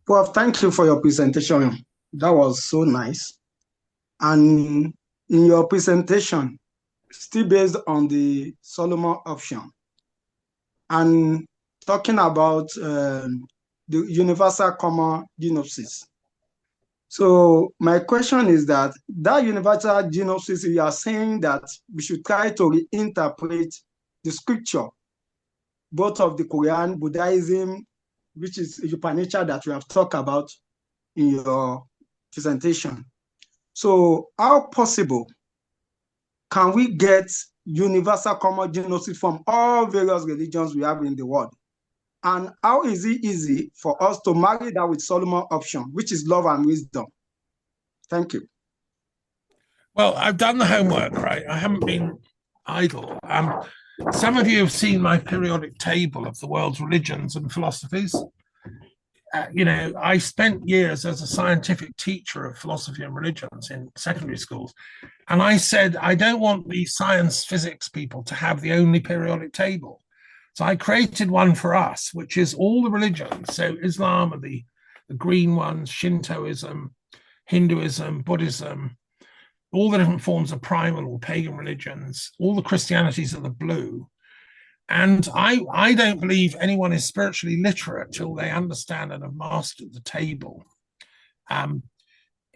Well, thank you for your presentation. That was so nice. And in your presentation, still based on the Solomon option, and talking about the universal common genosis. So my question is that universal genosis, you are saying that we should try to reinterpret the scripture, both of the Quran, Buddhism, which is Upanishad that you have talked about in your presentation. So how possible can we get universal common genosis from all various religions we have in the world? And how is it easy for us to marry that with Solomon option, which is love and wisdom? Thank you. Well, I've done the homework, right? I haven't been idle. Some of you have seen my periodic table of the world's religions and philosophies. I spent years as a scientific teacher of philosophy and religions in secondary schools. And I said, I don't want the science physics people to have the only periodic table. So I created one for us, which is all the religions. So Islam are the green ones, Shintoism, Hinduism, Buddhism, all the different forms of primal or pagan religions, all the Christianities are the blue. And I don't believe anyone is spiritually literate till they understand and have mastered the table.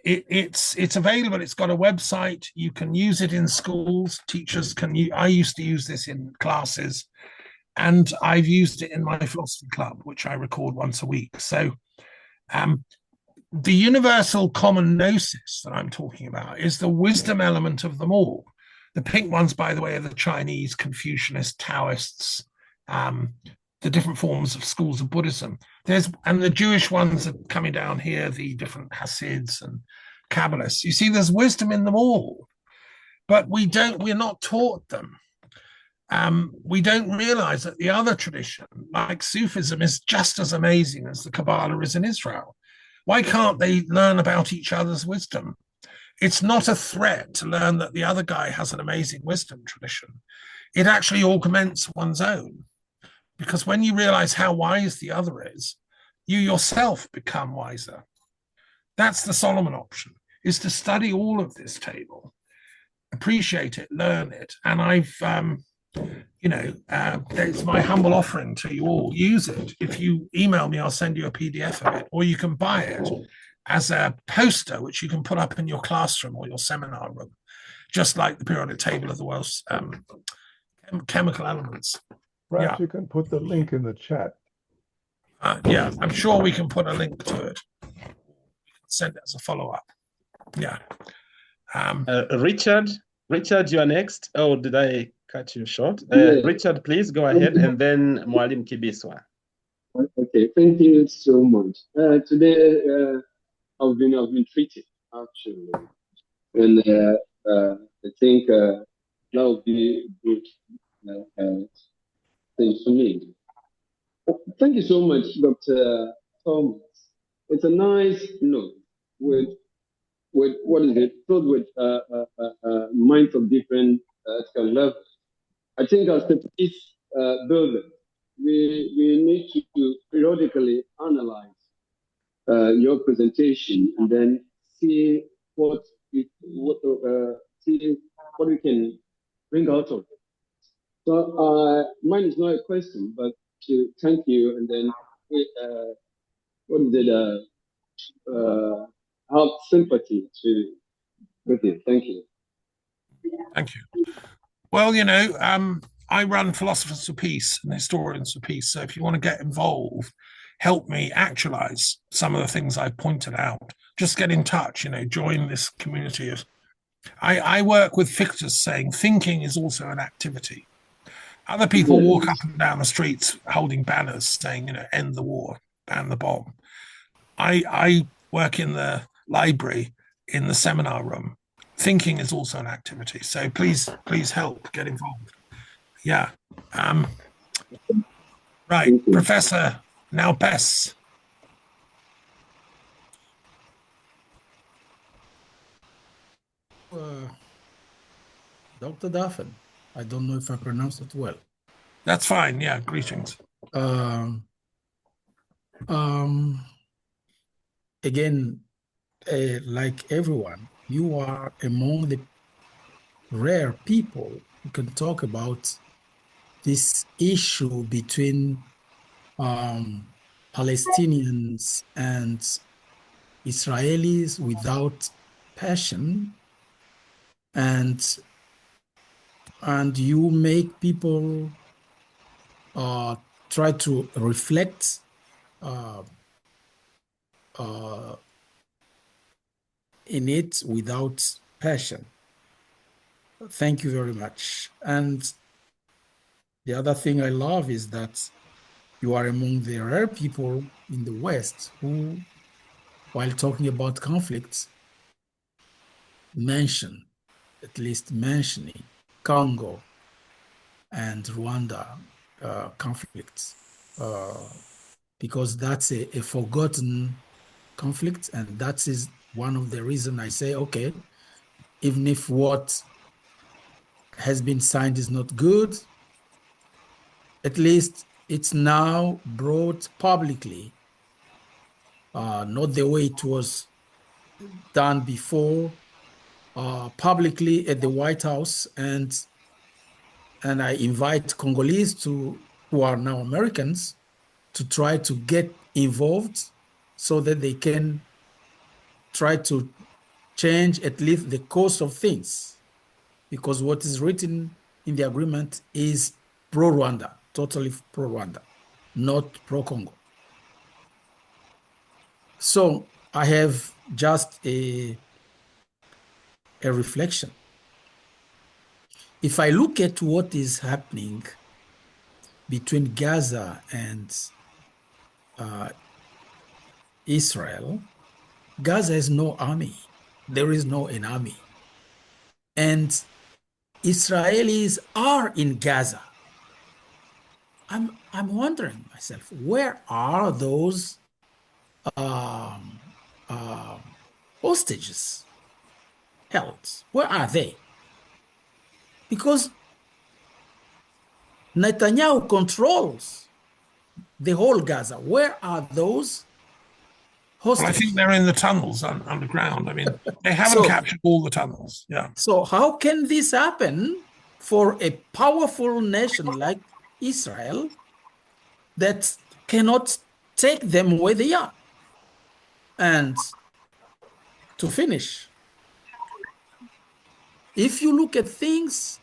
It's available. It's got a website. You can use it in schools. Teachers can use. I used to use this in classes. And I've used it in my philosophy club, which I record once a week. So the universal common gnosis that I'm talking about is the wisdom element of them all. The pink ones, by the way, are the Chinese, Confucianists, Taoists, the different forms of schools of Buddhism. And the Jewish ones are coming down here, the different Hasids and Kabbalists. You see, there's wisdom in them all, but we're not taught them. We don't realize that the other tradition, like Sufism, is just as amazing as the Kabbalah is in Israel. Why can't they learn about each other's wisdom? It's not a threat to learn that the other guy has an amazing wisdom tradition. It actually augments one's own. Because when you realize how wise the other is, you yourself become wiser. That's the Solomon option, is to study all of this table, appreciate it, learn it. And I've it's my humble offering to you all. Use it. If you email me, I'll send you a PDF of it, or you can buy it as a poster, which you can put up in your classroom or your seminar room, just like the periodic table of the world's chemical elements. Perhaps you can put the link in the chat. Yeah, I'm sure we can put a link to it. Send it as a follow-up. Yeah. Richard, you are next. Oh, did I cut you short? Richard, please go ahead, and then Mwalim Kibiswa. Okay, thank you so much. Today, I've been treated actually, and I think that would be good thing for me. Thank you so much, Dr. Thomas. It's a nice note with what is it? Filled with minds of different ethical levels. I think as the peace builder, we need to periodically analyze your presentation and then see what we can bring out of it. So mine is not a question, but to thank you and then have sympathy with it. Thank you. Thank you. Well, I run Philosophers for Peace and Historians for Peace. So if you want to get involved, help me actualize some of the things I pointed out. Just get in touch, join this community of. I work with Fichte's saying thinking is also an activity. Other people walk up and down the streets holding banners saying, end the war, ban the bomb. I work in the library, in the seminar room. Thinking is also an activity. So please help, get involved. Yeah. Right, Professor now Bess. Dr. Daffern, I don't know if I pronounced it well. That's fine. Yeah, greetings. Again, like everyone, you are among the rare people who can talk about this issue between Palestinians and Israelis without passion, and you make people try to reflect in it without passion. Thank you very much. And the other thing I love is that you are among the rare people in the West who, while talking about conflicts, at least mentioning Congo and Rwanda conflicts, because that's a forgotten conflict, and that is one of the reasons I say, okay, even if what has been signed is not good, at least it's now brought publicly, not the way it was done before, publicly at the White House, and I invite Congolese who are now Americans to try to get involved so that they can try to change at least the course of things, because what is written in the agreement is pro-Rwanda, totally pro-Rwanda, not pro-Congo. So I have just a reflection. If I look at what is happening between Gaza and Israel, Gaza has no army. There is no an army. And Israelis are in Gaza. I'm wondering myself, where are those hostages held? Where are they? Because Netanyahu controls the whole Gaza. Where are those hostages? Well, I think they're in the tunnels underground. I mean, they haven't captured all the tunnels. Yeah. So how can this happen for a powerful nation like Israel that cannot take them where they are? And to finish, if you look at things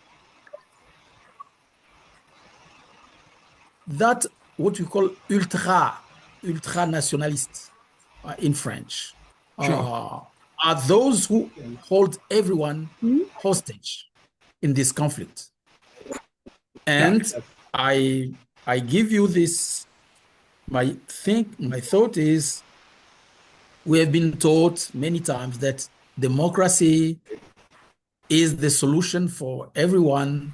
that what we call ultra nationalists in French, Sure. are those who hold everyone hostage in this conflict. And I give you this, my thought is, we have been taught many times that democracy is the solution for everyone.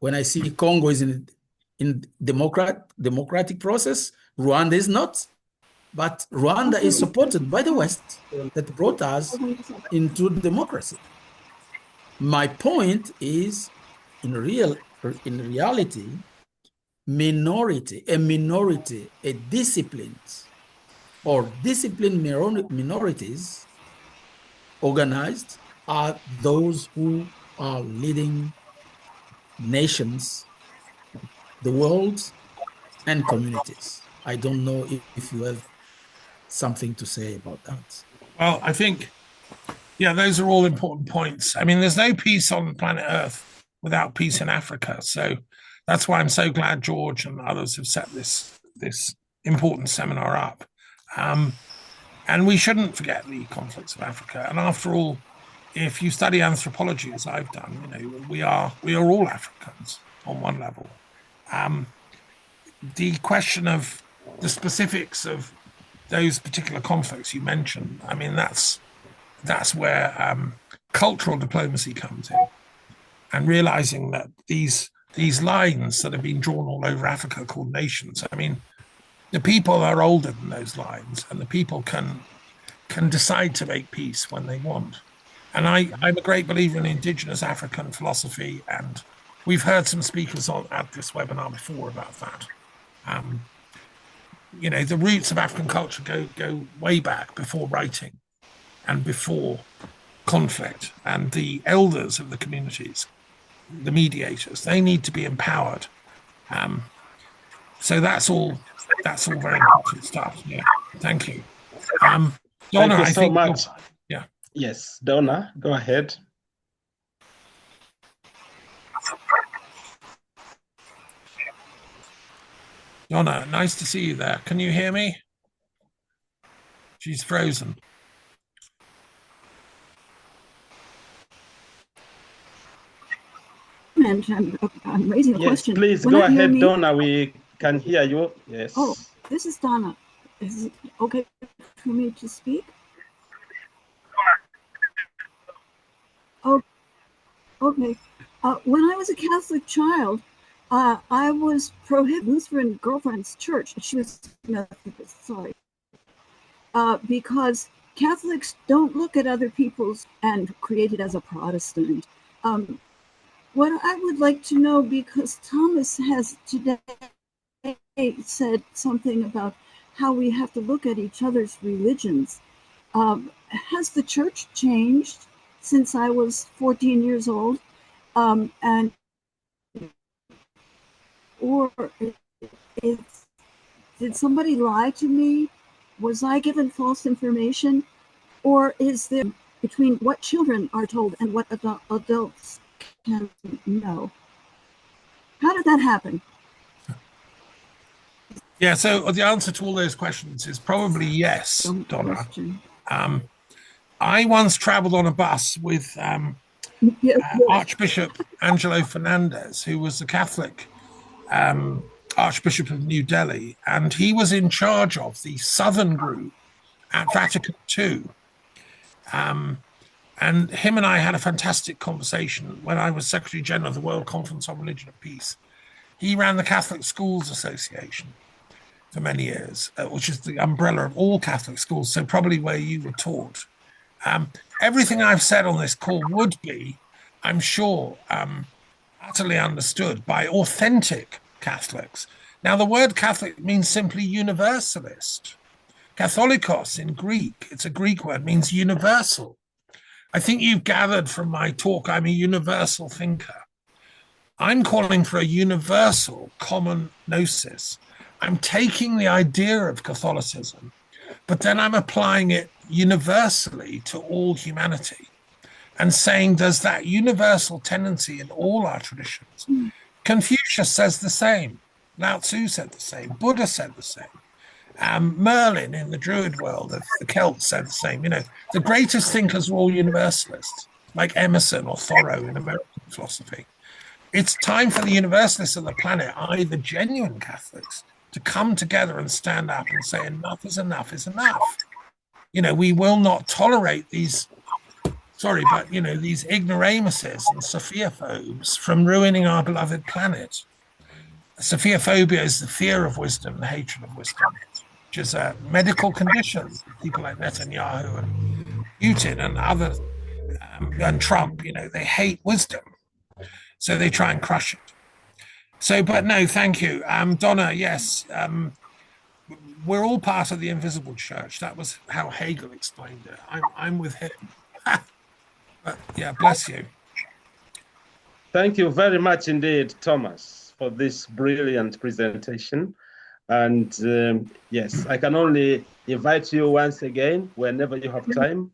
When I see Congo is in democratic process, Rwanda is not. But Rwanda is supported by the West that brought us into democracy. My point is, in reality, a disciplined or disciplined minorities organized are those who are leading nations, the world, and communities. I don't know if you have something to say about that. Well, I think, those are all important points. I mean, there's no peace on planet Earth without peace in Africa. So that's why I'm so glad George and others have set this important seminar up. And we shouldn't forget the conflicts of Africa. And after all, if you study anthropology, as I've done, we are all Africans. on one level. The question of the specifics of those particular conflicts you mentioned, I mean, that's where cultural diplomacy comes in, and realizing that these lines that have been drawn all over Africa called nations, I mean, the people are older than those lines, and the people can decide to make peace when they want. And I'm a great believer in indigenous African philosophy, and we've heard some speakers at this webinar before about that. You know, the roots of African culture go way back, before writing and before conflict, and the elders of the communities, the mediators, they need to be empowered. So that's all very important stuff. Yeah, thank you. Donna, Thank you I so think much. yeah. Yes, Donna, go ahead. Donna, nice to see you there. Can you hear me? She's frozen. And I'm raising a Yes, question. please When go I hear ahead, me- Donna. We can hear you. Yes. Oh, this is Donna. Is it okay for me to speak? Oh, okay. When I was a Catholic child, I was prohibited Lutheran girlfriend's church. She was Methodist, sorry. Because Catholics don't look at other people's and create it as a Protestant. What I would like to know, because Thomas has today said something about how we have to look at each other's religions. Has the church changed since I was 14 years old? And or did somebody lie to me? Was I given false information? Or is there between what children are told and what adults can know? How did that happen? Yeah, so the answer to all those questions is probably yes, Donna. I once traveled on a bus with Archbishop Angelo Fernandez, who was the Catholic Archbishop of New Delhi, and he was in charge of the Southern group at Vatican II. And him and I had a fantastic conversation when I was Secretary General of the World Conference on Religion and Peace. He ran the Catholic Schools Association for many years, which is the umbrella of all Catholic schools, so probably where you were taught. Everything I've said on this call would be, I'm sure, utterly understood by authentic Catholics. Now, the word Catholic means simply universalist. Katholikos in Greek, it's a Greek word, means universal. I think you've gathered from my talk, I'm a universal thinker. I'm calling for a universal common gnosis. I'm taking the idea of Catholicism, but then I'm applying it universally to all humanity and saying there's that universal tendency in all our traditions. Confucius says the same. Lao Tzu said the same. Buddha said the same. Merlin in the Druid world of the Celts said the same. You know, the greatest thinkers were all universalists, like Emerson or Thoreau in American philosophy. It's time for the universalists of the planet, i.e. the genuine Catholics, to come together and stand up and say enough is enough is enough. You know, we will not tolerate these, these ignoramuses and Sophiaphobes from ruining our beloved planet. Sophiaphobia is the fear of wisdom, the hatred of wisdom, which is a medical condition. People like Netanyahu and Putin and others, and Trump, you know, they hate wisdom. So they try and crush it. So, but no, thank you. Donna, yes, we're all part of the invisible church. That was how Hegel explained it. I'm with him. But yeah, bless you. Thank you very much indeed, Thomas, for this brilliant presentation. And yes, I can only invite you once again, whenever you have time.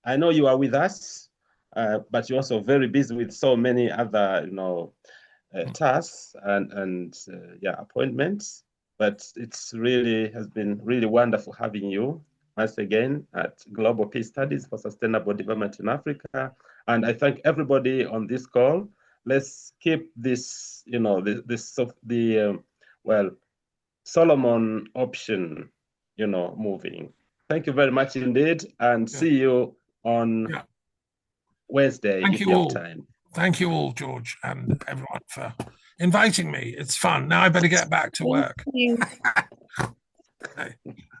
I know you are with us, but you're also very busy with so many other, tasks and appointments. But it's really has been really wonderful having you once again at Global Peace Studies for Sustainable Development in Africa. And I thank everybody on this call let's keep this, you know, well, Solomon option, you know, moving. Thank you very much indeed, and see you on Wednesday if you have time. Thank you all, George, and everyone for inviting me. It's fun. Now I better get back to work. Thank you. Okay.